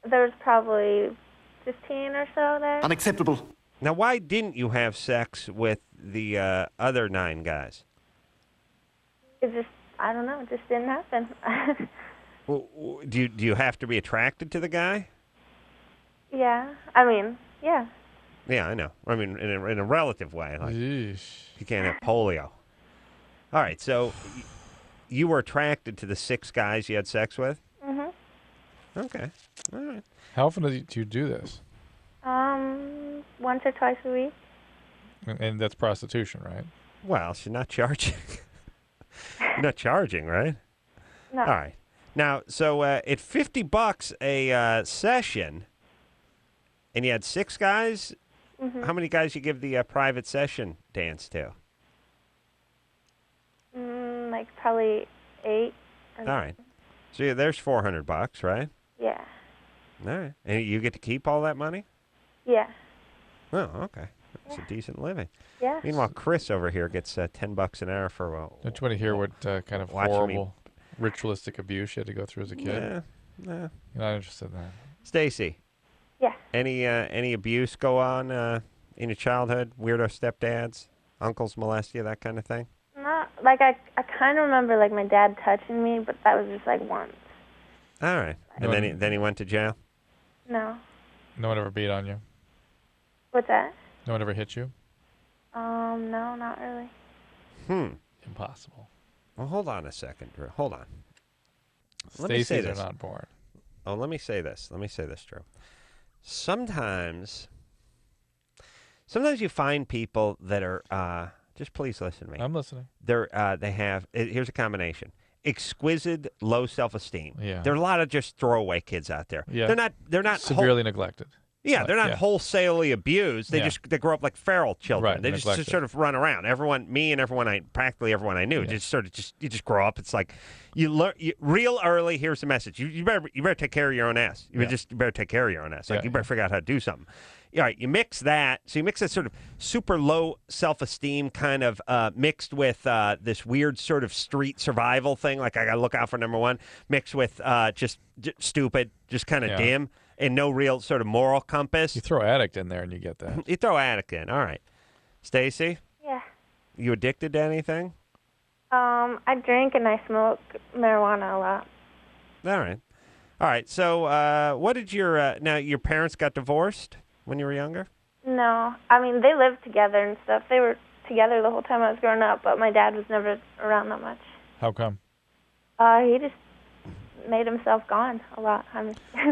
Speaker 1: There was probably 15 or so there.
Speaker 5: Unacceptable.
Speaker 3: Now, why didn't you have sex with the other 9 guys?
Speaker 1: It just, I don't know, it just didn't happen.
Speaker 3: Do you have to be attracted to the guy?
Speaker 1: Yeah. I mean, yeah.
Speaker 3: Yeah, I know. I mean, in a relative way. Like,
Speaker 4: Yeesh.
Speaker 3: you can't have polio. All right, so you were attracted to the 6 guys you had sex with?
Speaker 1: Mhm.
Speaker 3: Okay. All right.
Speaker 4: How often do you do this?
Speaker 1: Once or twice a week.
Speaker 4: And that's prostitution, right?
Speaker 3: Well, she's not charging. You're not charging, right?
Speaker 1: No.
Speaker 3: All right. Now, so at $50 a session, and you had 6 guys, how many guys you give the private session dance to?
Speaker 1: Like probably 8.
Speaker 3: All right. So yeah, there's $400, right?
Speaker 1: Yeah.
Speaker 3: All right. And you get to keep all that money?
Speaker 1: Yeah.
Speaker 3: Oh, okay. That's a decent living.
Speaker 1: Yeah.
Speaker 3: Meanwhile, Chris over here gets $10 an hour for
Speaker 4: Don't you want to hear what kind of
Speaker 3: watching me-
Speaker 4: horrible ritualistic abuse you had to go through as a kid?
Speaker 3: Yeah.
Speaker 4: You're not interested in that.
Speaker 3: Stacy,
Speaker 1: Yeah.
Speaker 3: any abuse go on in your childhood? Weirdo stepdads, uncles molest you, that kind of thing?
Speaker 1: Not like I kind of remember like my dad touching me, but that was just like once.
Speaker 3: All right. And then he went to jail?
Speaker 1: No.
Speaker 4: No one ever beat on you?
Speaker 1: What's that?
Speaker 4: No one ever hit you?
Speaker 1: No, not really.
Speaker 4: Impossible.
Speaker 3: Well, hold on a second, Drew. Hold on. Let me say
Speaker 4: Stacey's are
Speaker 3: this.
Speaker 4: not born.
Speaker 3: Oh, let me say this. Drew. Sometimes you find people that are just please listen to me.
Speaker 4: I'm listening.
Speaker 3: They have here's a combination. Exquisite low self-esteem.
Speaker 4: Yeah.
Speaker 3: There are a lot of just throwaway kids out there.
Speaker 4: Yeah.
Speaker 3: They're not
Speaker 4: Severely neglected.
Speaker 3: Yeah, they're not wholesalely abused. They they grow up like feral children.
Speaker 4: Right,
Speaker 3: They just
Speaker 4: neglected.
Speaker 3: sort of run around. Practically everyone I knew, you just grow up. It's like you learn real early. Here's the message: you better take care of your own ass. You better take care of your own ass. Like you better figure out how to do something. All right, you mix that. So you mix that sort of super low self-esteem kind of mixed with this weird sort of street survival thing. Like I got to look out for number one. Mixed with just stupid, just kind of dim. And no real sort of moral compass.
Speaker 4: You throw addict in there and you get that.
Speaker 3: You throw addict in. All right. Stacy?
Speaker 1: Yeah.
Speaker 3: You addicted to anything?
Speaker 1: I drink and I smoke marijuana a lot.
Speaker 3: All right. All right. So what did now your parents got divorced when you were younger?
Speaker 1: No. I mean, they lived together and stuff. They were together the whole time I was growing up, but my dad was never around that much.
Speaker 4: How come?
Speaker 1: He just made himself gone a lot.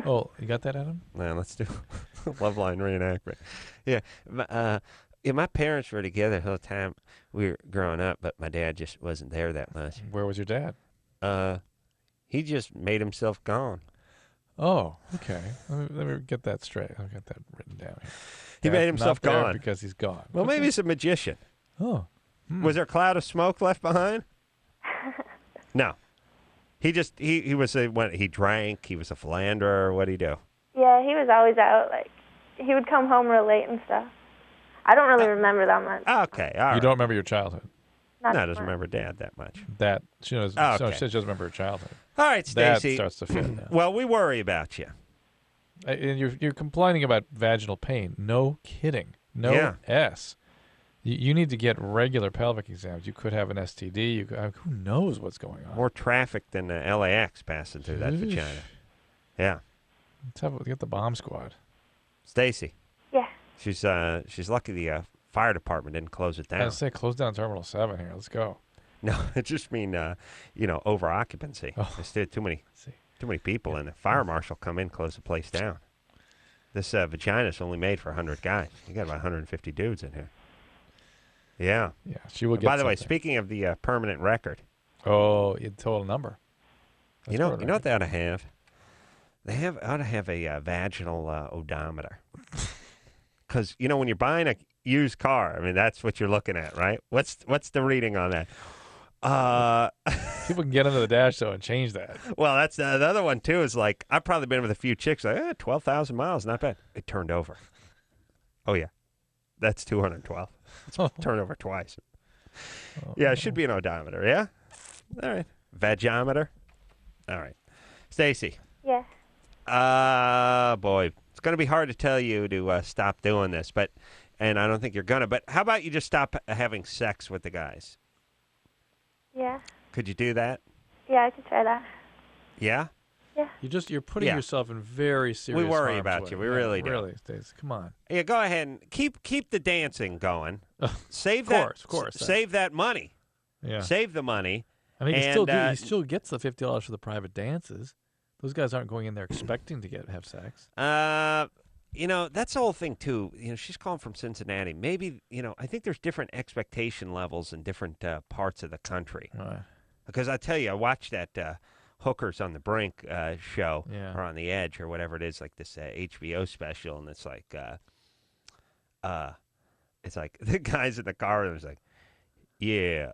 Speaker 4: Oh, you got that, Adam?
Speaker 3: Man, let's do LoveLine reenactment. Yeah. My parents were together the whole time we were growing up, but my dad just wasn't there that much.
Speaker 4: Where was your dad?
Speaker 3: He just made himself gone.
Speaker 4: Oh, okay. Let me get that straight. I've got that written down here.
Speaker 3: He made himself
Speaker 4: not there
Speaker 3: gone.
Speaker 4: because he's gone.
Speaker 3: Well, maybe he's a magician.
Speaker 4: Oh.
Speaker 3: Was there a cloud of smoke left behind? No. He just he was he drank. He was a philanderer. What did he do?
Speaker 1: Yeah, he was always out. Like he would come home real late and stuff. I don't really remember that much.
Speaker 3: Okay, all right.
Speaker 4: You don't remember your childhood?
Speaker 1: Not
Speaker 3: No, doesn't remember Dad that much.
Speaker 4: That she knows.
Speaker 3: Oh,
Speaker 4: So
Speaker 3: okay.
Speaker 4: she doesn't remember her childhood.
Speaker 3: All right, Stacy.
Speaker 4: That starts to fit now.
Speaker 3: Well, we worry about you.
Speaker 4: And you're complaining about vaginal pain. No kidding. No
Speaker 3: Yeah.
Speaker 4: S. You need to get regular pelvic exams. You could have an STD. Who knows what's going on?
Speaker 3: More traffic than the LAX passing through that vagina. Yeah.
Speaker 4: Let's get the bomb squad.
Speaker 3: Stacy.
Speaker 1: Yeah.
Speaker 3: She's lucky the fire department didn't close it
Speaker 4: I
Speaker 3: down.
Speaker 4: say close down Terminal 7 here. Let's go.
Speaker 3: No, it just mean over occupancy.
Speaker 4: Oh.
Speaker 3: There's still too many people in it. Fire marshal come in, close the place down. This vagina's only made for 100 guys. You got about 150 dudes in here. Yeah.
Speaker 4: Yeah, she will get.
Speaker 3: By the way,
Speaker 4: something.
Speaker 3: speaking of the permanent record,
Speaker 4: total number.
Speaker 3: you know what they ought to have? They ought to have a vaginal odometer. Because when you're buying a used car, I mean that's what you're looking at, right? What's the reading on that?
Speaker 4: People can get under the dash though and change that.
Speaker 3: Well, that's the other one too. Is like I've probably been with a few chicks like 12,000 miles, not bad. It turned over. Oh yeah, that's 212. It's turned over twice. Yeah, it should be an odometer. Yeah. All right. Vagometer. All right. Stacy.
Speaker 1: Yeah.
Speaker 3: Boy, it's going to be hard to tell you to stop doing this, and I don't think you're gonna. But how about you just stop having sex with the guys?
Speaker 1: Yeah.
Speaker 3: Could you do that?
Speaker 1: Yeah, I could try that.
Speaker 3: Yeah.
Speaker 1: Yeah.
Speaker 4: You're putting yourself in very serious.
Speaker 3: We worry
Speaker 4: harm's
Speaker 3: about
Speaker 4: way.
Speaker 3: you. We really do.
Speaker 4: Really, Stacey. Come on.
Speaker 3: Yeah, go ahead and keep the dancing going. Save
Speaker 4: Of course.
Speaker 3: Save that money.
Speaker 4: Yeah.
Speaker 3: Save the money.
Speaker 4: I mean,
Speaker 3: and,
Speaker 4: he still gets the $50 for the private dances. Those guys aren't going in there expecting to have sex.
Speaker 3: That's the whole thing too. She's calling from Cincinnati. Maybe I think there's different expectation levels in different parts of the country.
Speaker 4: Right.
Speaker 3: Because I tell you, I watched that Hookers on the Brink show,
Speaker 4: Yeah.
Speaker 3: or On the Edge, or whatever it is, like this HBO special, and it's like the guys in the car. And it's like, yeah,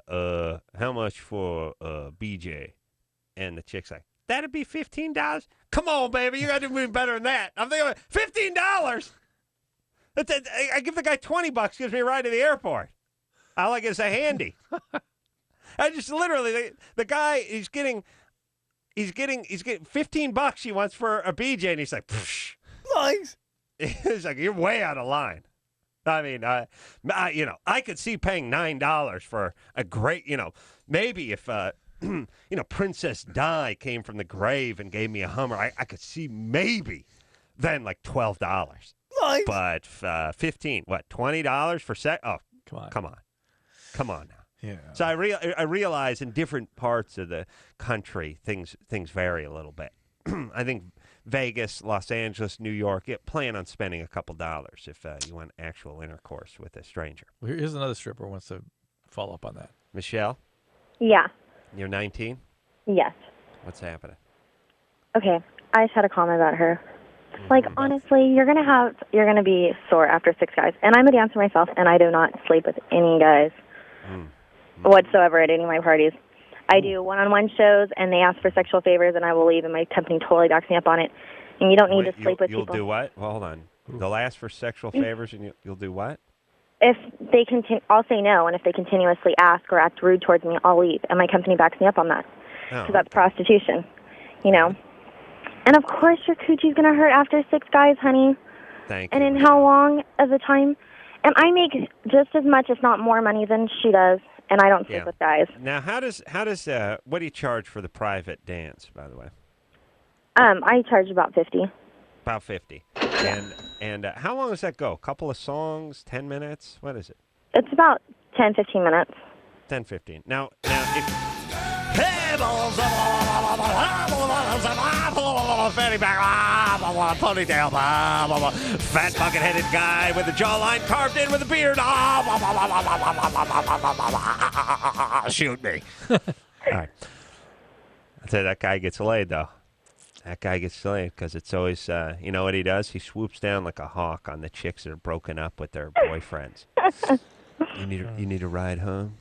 Speaker 3: how much for BJ? And the chick's like, that'd be $15. Come on, baby, you got to do better than that. I'm thinking, $15. I give the guy $20, gives me a ride to the airport. All I get is a handy. I just literally the guy he's getting $15 he wants for a BJ, and he's like, psh.
Speaker 4: Thanks.
Speaker 3: He's like, you're way out of line. I mean, I could see paying $9 for a great, maybe if Princess Di came from the grave and gave me a Hummer, I could see maybe then like $12. Nice. But $15, what, $20 for sex? Oh,
Speaker 4: come on
Speaker 3: now.
Speaker 4: Yeah.
Speaker 3: So I realize in different parts of the country things vary a little bit. I think Vegas, Los Angeles, New York, plan on spending a couple dollars if you want actual intercourse with a stranger.
Speaker 4: Well, here's another stripper who wants to follow up on that.
Speaker 3: Michelle,
Speaker 7: Yeah.
Speaker 3: you're 19.
Speaker 7: Yes.
Speaker 3: What's happening?
Speaker 7: Okay. I just had a comment about her. Like, honestly, you're gonna be sore after 6 guys. And I'm a dancer myself, and I do not sleep with any guys whatsoever at any of my parties. I do one-on-one shows, and they ask for sexual favors, and I will leave, and my company totally backs me up on it. And you don't need to sleep with
Speaker 3: you'll
Speaker 7: people.
Speaker 3: do what? Well, hold on. They'll ask for sexual favors, and you'll do what?
Speaker 7: If they I'll say no, and if they continuously ask or act rude towards me, I'll leave, and my company backs me up on that. Because that's prostitution, you know. And of course your coochie's going to hurt after 6 guys, honey.
Speaker 3: Thank
Speaker 7: you.
Speaker 3: you.
Speaker 7: And in how long of a time? And I make just as much, if not more money than she does, and I don't sleep with guys.
Speaker 3: Now, how does what do you charge for the private dance, by the way?
Speaker 7: I charge about 50.
Speaker 3: About 50. And how long does that go? A couple of songs, 10 minutes? What is it?
Speaker 7: It's about 10, 15 minutes.
Speaker 3: 10, 15. Now if fanny pack, ponytail, fat bucket-headed guy with a jawline carved in with a beard. Shoot me. All right. I'll tell you, that guy gets laid, though. That guy gets laid because it's always, you know what he does? He swoops down like a hawk on the chicks that are broken up with their boyfriends. You need a ride home?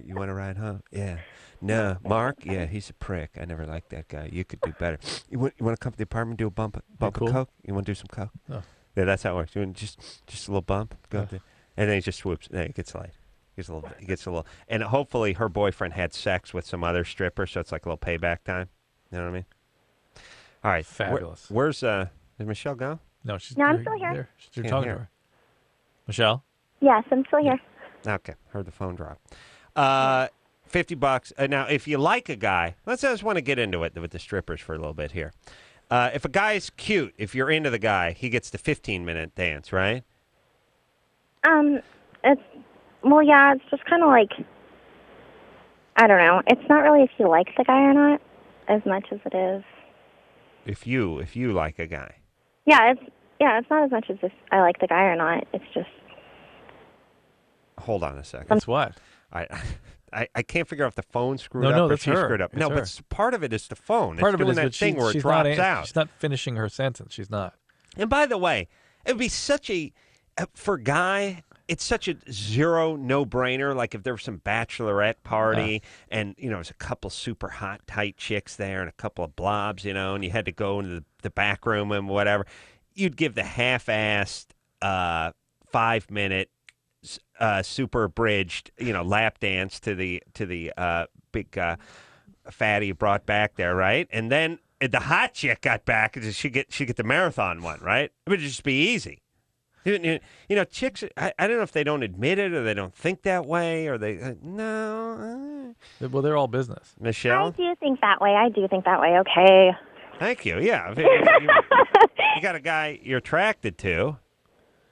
Speaker 3: You want to ride home? Yeah. No, Mark? Yeah, he's a prick. I never liked that guy. You could do better. You want to come to the apartment, do a bump of coke? You want to do some coke?
Speaker 4: No.
Speaker 3: Yeah, that's how it works. You want just a little bump? Go up there. And then he just swoops. Then he gets laid. He gets a little. And hopefully her boyfriend had sex with some other stripper, so it's like a little payback time. You know what I mean? All right.
Speaker 4: Fabulous.
Speaker 3: Where's did Michelle go?
Speaker 4: No,
Speaker 7: I'm still here.
Speaker 4: You're talking to her. Michelle?
Speaker 7: Yes, I'm still here.
Speaker 3: Okay. Heard the phone drop. $50. Now, if you like a guy, let's just want to get into it with the strippers for a little bit here. If a guy's cute, if you're into the guy, he gets the 15-minute dance, right?
Speaker 7: It's just kind of like, I don't know. It's not really if you like the guy or not, as much as it is.
Speaker 3: If you like a guy.
Speaker 7: Yeah, it's not as much as if I like the guy or not. It's just.
Speaker 3: Hold on a second.
Speaker 4: It's what?
Speaker 3: I can't figure out if the phone screwed up or
Speaker 4: that's
Speaker 3: she
Speaker 4: her.
Speaker 3: screwed up.
Speaker 4: It's
Speaker 3: No,
Speaker 4: her.
Speaker 3: but part of it is the phone.
Speaker 4: Part
Speaker 3: it's
Speaker 4: of it
Speaker 3: doing
Speaker 4: is
Speaker 3: that
Speaker 4: that
Speaker 3: thing where it
Speaker 4: she's
Speaker 3: drops
Speaker 4: not,
Speaker 3: out.
Speaker 4: She's not finishing her sentence. She's not.
Speaker 3: And by the way, it would be such for a guy, it's such a no-brainer. Like if there was some bachelorette party and, there's a couple super hot, tight chicks there and a couple of blobs, and you had to go into the back room and whatever, you'd give the half-assed 5-minute super abridged, lap dance to the big fatty you brought back there, right? And then the hot chick got back, and she get the marathon one, right? It would just be easy. Chicks. I don't know if they don't admit it or they don't think that way or they no.
Speaker 4: Well, they're all business.
Speaker 3: Michelle,
Speaker 7: I do think that way. Okay.
Speaker 3: Thank you. Yeah, if you got a guy you're attracted to,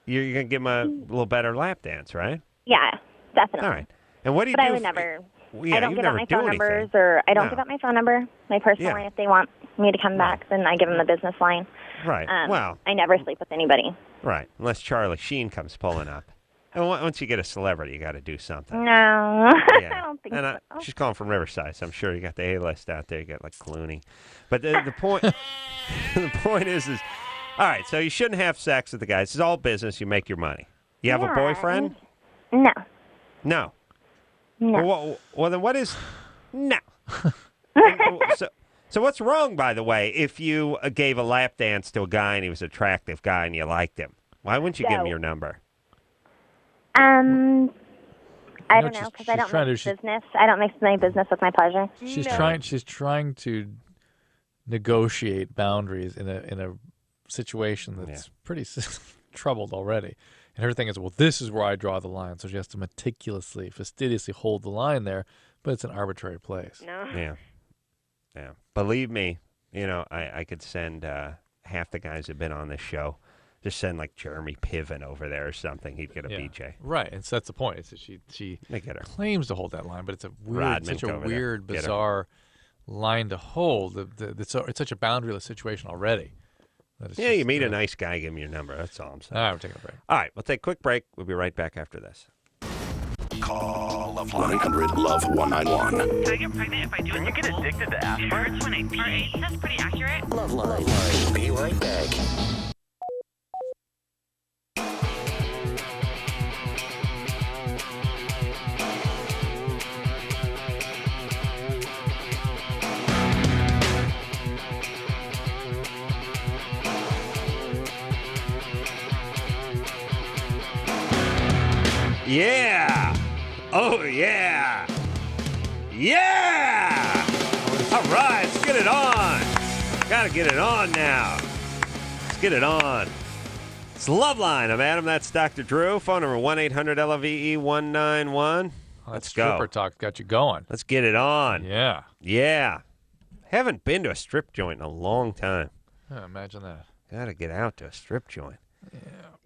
Speaker 3: you're gonna give him a little better lap dance, right?
Speaker 7: Yeah, definitely.
Speaker 3: All right. And what do you do?
Speaker 7: But I would never.
Speaker 3: Yeah,
Speaker 7: I don't
Speaker 3: you
Speaker 7: give out
Speaker 3: never
Speaker 7: my
Speaker 3: do
Speaker 7: phone
Speaker 3: anything.
Speaker 7: numbers, or I don't give out my phone number, my personal line. If they want me to come back, then I give them the business line.
Speaker 3: Right. Well,
Speaker 7: I never sleep with anybody.
Speaker 3: Right. Unless Charlie Sheen comes pulling up. And once you get a celebrity, you got to do something.
Speaker 7: No,
Speaker 3: Yeah.
Speaker 7: I don't think
Speaker 3: and
Speaker 7: so.
Speaker 3: She's calling from Riverside, so I'm sure you got the A-list out there. You got like Clooney. But the point, the point is, all right. So you shouldn't have sex with the guy. This is all business. You make your money. You have a boyfriend?
Speaker 7: No.
Speaker 3: No.
Speaker 7: No.
Speaker 3: Well, then what is? No. So what's wrong, by the way, if you gave a lap dance to a guy and he was an attractive guy and you liked him? Why wouldn't you give him your number?
Speaker 7: I don't know, because I don't mix business. I don't mix my business with my pleasure.
Speaker 4: She's trying to negotiate boundaries in a situation that's pretty troubled already. And her thing is, well, this is where I draw the line. So she has to meticulously, fastidiously hold the line there, but it's an arbitrary place.
Speaker 1: No.
Speaker 3: Yeah. Believe me, I could send half the guys who've been on this show Just send like Jeremy Piven over there or something. He'd get a BJ.
Speaker 4: Right, and so that's the point. It's that she claims to hold that line, but it's a weird, such a weird, bizarre line to hold. It's such a boundaryless situation already.
Speaker 3: Yeah, you meet a nice guy, give him your number. That's all I'm saying.
Speaker 4: All right, we're taking a break.
Speaker 3: All right, we'll take a quick break. We'll be right back after this.
Speaker 5: Call LoveLine 1-800-LOVE-191.
Speaker 6: Can I get pregnant if I do it? You get addicted to aspirin? R8, that's pretty accurate.
Speaker 2: LoveLine. Be right back.
Speaker 3: Yeah! Oh, yeah! Yeah! All right, let's get it on. Gotta get it on now. Let's get it on. It's LoveLine. I'm Adam. That's Dr. Drew. Phone number 1-800-LOVE-191. Let's go.
Speaker 4: Stripper talk got you going.
Speaker 3: Let's get it on.
Speaker 4: Yeah.
Speaker 3: Yeah. Haven't been to a strip joint in a long time.
Speaker 4: Yeah, imagine that.
Speaker 3: Gotta get out to a strip joint.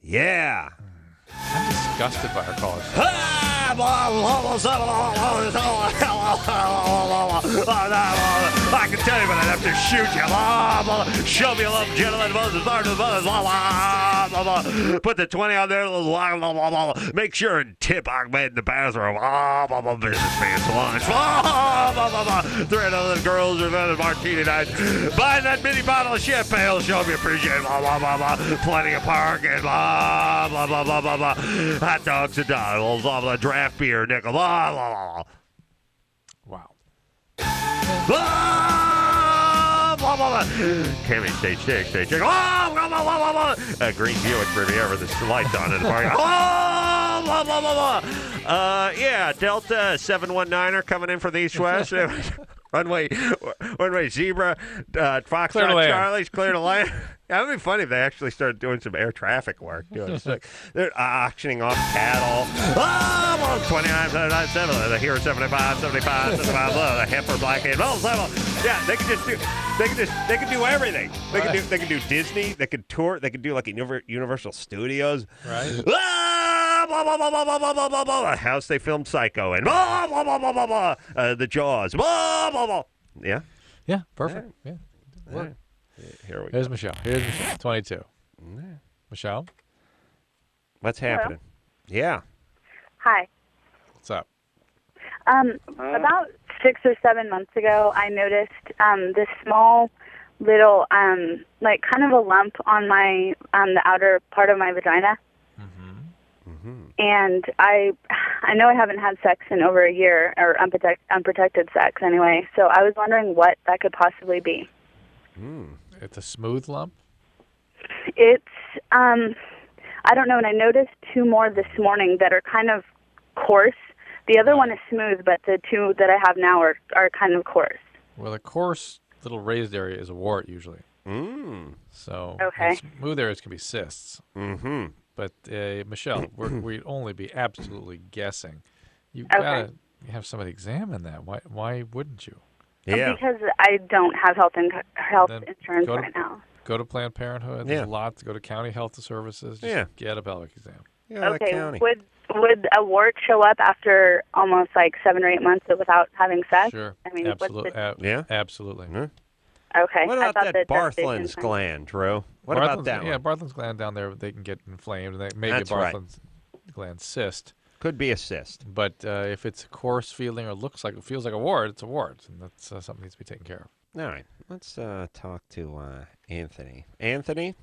Speaker 3: Yeah.
Speaker 4: I'm disgusted by our callers.
Speaker 3: I can tell you, but I'd have to shoot you. Show me a love, gentlemen. Put the 20 on there. Make sure and tip Ahmed in the bathroom. Business man's lunch. 300 girls are at martini night. Buying that mini bottle of champagne. Show me appreciate. Plenty of parking. Hot dogs and dogs. Draft beer, nickel.
Speaker 4: Wow.
Speaker 3: Cammy, stage 6, stage 6. Green Buick Riviera with the lights on in the parking. Yeah, Delta 719er coming in for the East-West. Runway Zebra, Foxtrot Charlie's clear to land. That would be funny if they actually started doing some air traffic work. Like they're auctioning off cattle. 29, 79, the Hero 75, 75, 75, the Heifer Blackhead. Yeah, they could do everything. They could do Disney. They could tour. They could do like Universal Studios.
Speaker 4: Right.
Speaker 3: House they filmed Psycho and the Jaws. Yeah.
Speaker 4: Yeah. Perfect. Yeah.
Speaker 3: Right. Here we
Speaker 4: Here's
Speaker 3: go.
Speaker 4: Michelle. Here's Michelle. 22.
Speaker 3: Yeah.
Speaker 4: Michelle.
Speaker 3: What's happening? Yeah.
Speaker 7: Hi.
Speaker 4: What's up?
Speaker 7: About 6 or 7 months ago, I noticed this small little, like kind of a lump on my the outer part of my vagina. And I know I haven't had sex in over a year, or unprotected sex anyway. So I was wondering what that could possibly be.
Speaker 4: It's a smooth lump?
Speaker 7: It's, I don't know, and I noticed 2 more this morning that are kind of coarse. The other one is smooth, but the 2 that I have now are kind of coarse.
Speaker 4: Well, a coarse little raised area is a wart usually. So smooth areas can be cysts. But, Michelle, we'd only be absolutely guessing. You've got to have somebody examine that. Why wouldn't you?
Speaker 3: Yeah.
Speaker 7: Because I don't have health insurance right now.
Speaker 4: Go to Planned Parenthood. There's lots. Go to county health services. Just get a pelvic exam.
Speaker 3: Yeah,
Speaker 7: okay.
Speaker 3: county.
Speaker 7: Would a wart show up after almost like 7 or 8 months without having sex?
Speaker 4: Sure.
Speaker 7: I mean,
Speaker 4: absolutely. Absolutely.
Speaker 7: Okay.
Speaker 3: What about that Bartholin's gland, Drew? What about that one?
Speaker 4: Yeah, Bartholin's gland down there, they can get inflamed. And maybe a Bartholin's gland cyst.
Speaker 3: Could be a cyst.
Speaker 4: But if it's a coarse feeling or feels like a wart, it's a wart. And that's something that needs to be taken care of.
Speaker 3: All right. Let's talk to Anthony. Anthony?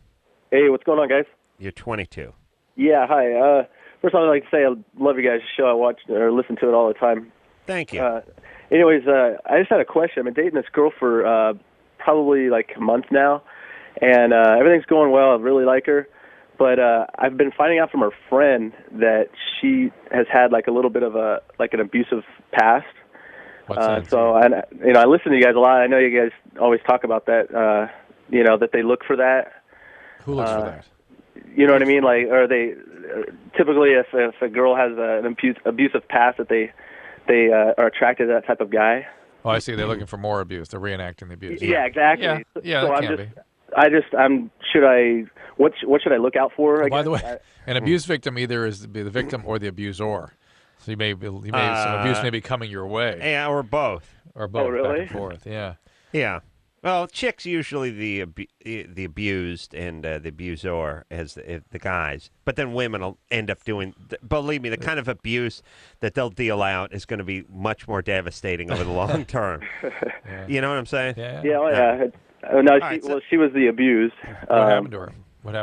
Speaker 8: Hey, what's going on, guys?
Speaker 3: You're 22.
Speaker 8: Yeah, hi. First of all, I'd like to say I love you guys' show. I watch or listen to it all the time.
Speaker 3: Thank you.
Speaker 8: Anyways, I just had a question. I've been dating this girl for probably like a month now, and everything's going well. I really like her. But I've been finding out from her friend that she has had like a little bit of an abusive past. So I listen to you guys a lot. I know you guys always talk about that. That they look for that.
Speaker 4: Who looks for that?
Speaker 8: You know what I mean? Like, are they typically if a girl has an abusive past that they are attracted to that type of guy?
Speaker 4: Oh, I see. They're looking for more abuse. They're reenacting the abuse.
Speaker 8: Yeah, exactly.
Speaker 4: Yeah,
Speaker 8: so
Speaker 4: that can be.
Speaker 8: What should I look out for?
Speaker 4: By the way, an abuse victim either is the victim or the abuser. So some abuse may be coming your way.
Speaker 3: Yeah, or both.
Speaker 4: Or both,
Speaker 8: Oh, really?
Speaker 4: back and forth, yeah.
Speaker 3: Yeah. Well, chicks usually the abused and the abuser as the guys, but then women will end up doing. Believe me, the kind of abuse that they'll deal out is going to be much more devastating over the long term.
Speaker 4: Yeah.
Speaker 3: You know what I'm saying?
Speaker 4: Yeah.
Speaker 8: Yeah. No, she was the abused.
Speaker 4: What happened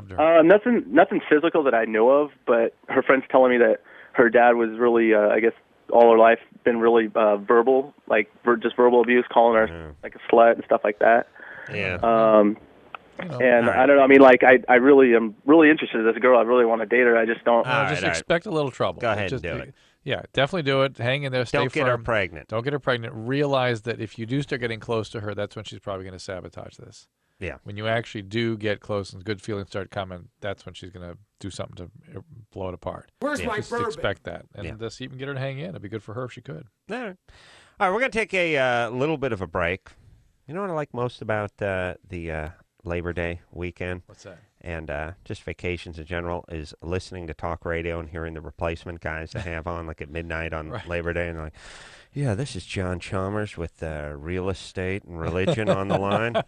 Speaker 4: to her?
Speaker 8: Nothing physical that I know of, but her friend's telling me that her dad was really, I guess, all her life been really verbal, just verbal abuse, calling her like a slut and stuff like that.
Speaker 3: Yeah.
Speaker 8: And I don't know. I mean, I really am really interested in this girl. I really want to date her. I just don't.
Speaker 4: Expect a little trouble.
Speaker 3: Go ahead and do it.
Speaker 4: Yeah, definitely do it. Hang in there. Stay
Speaker 3: Don't get her
Speaker 4: firm.
Speaker 3: pregnant.
Speaker 4: Don't get her pregnant. Realize that if you do start getting close to her, that's when she's probably going to sabotage this.
Speaker 3: Yeah.
Speaker 4: When you actually do get close and good feelings start coming, that's when she's going to do something to blow it apart.
Speaker 9: Where's my
Speaker 4: Just
Speaker 9: bourbon?
Speaker 4: expect that. And just even get her to hang in. It'd be good for her if she could.
Speaker 3: All right, we're going to take a little bit of a break. You know what I like most about the Labor Day weekend?
Speaker 4: What's that?
Speaker 3: And just vacations in general is listening to talk radio and hearing the replacement guys that have on like at midnight on Labor Day. And they're like, yeah, this is John Chalmers with real estate and religion on the line.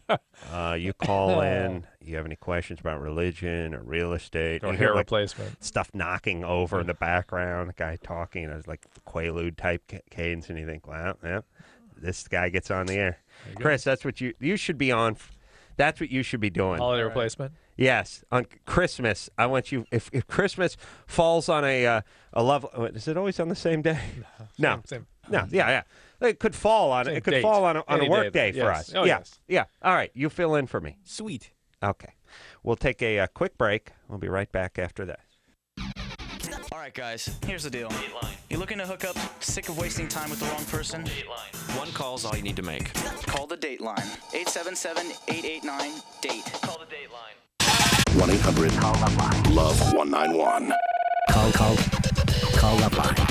Speaker 3: You call in. You have any questions about religion or real estate?
Speaker 4: Or hair replacement.
Speaker 3: Stuff knocking over in the background. A guy talking. It's like Quaalude type cadence. And you think, wow, yeah, this guy gets on the air. Chris, that's what you should be on. That's what you should be doing.
Speaker 4: Holiday replacement?
Speaker 3: Yes, on Christmas. I want you. If Christmas falls on a love, is it always on the same day? No, no. Yeah. It could fall on. It could fall on a work day for us.
Speaker 4: Oh, yes.
Speaker 3: Yeah. All right, you fill in for me.
Speaker 9: Sweet.
Speaker 3: Okay, we'll take a quick break. We'll be right back after that.
Speaker 10: All right, guys, here's the deal. You looking to hook up, sick of wasting time with the wrong person?
Speaker 2: One call's all you need to make.
Speaker 10: Call the Dateline. 877-889-DATE. Call the Dateline.
Speaker 5: 1-800-LOVE-191.
Speaker 2: Call LoveLine.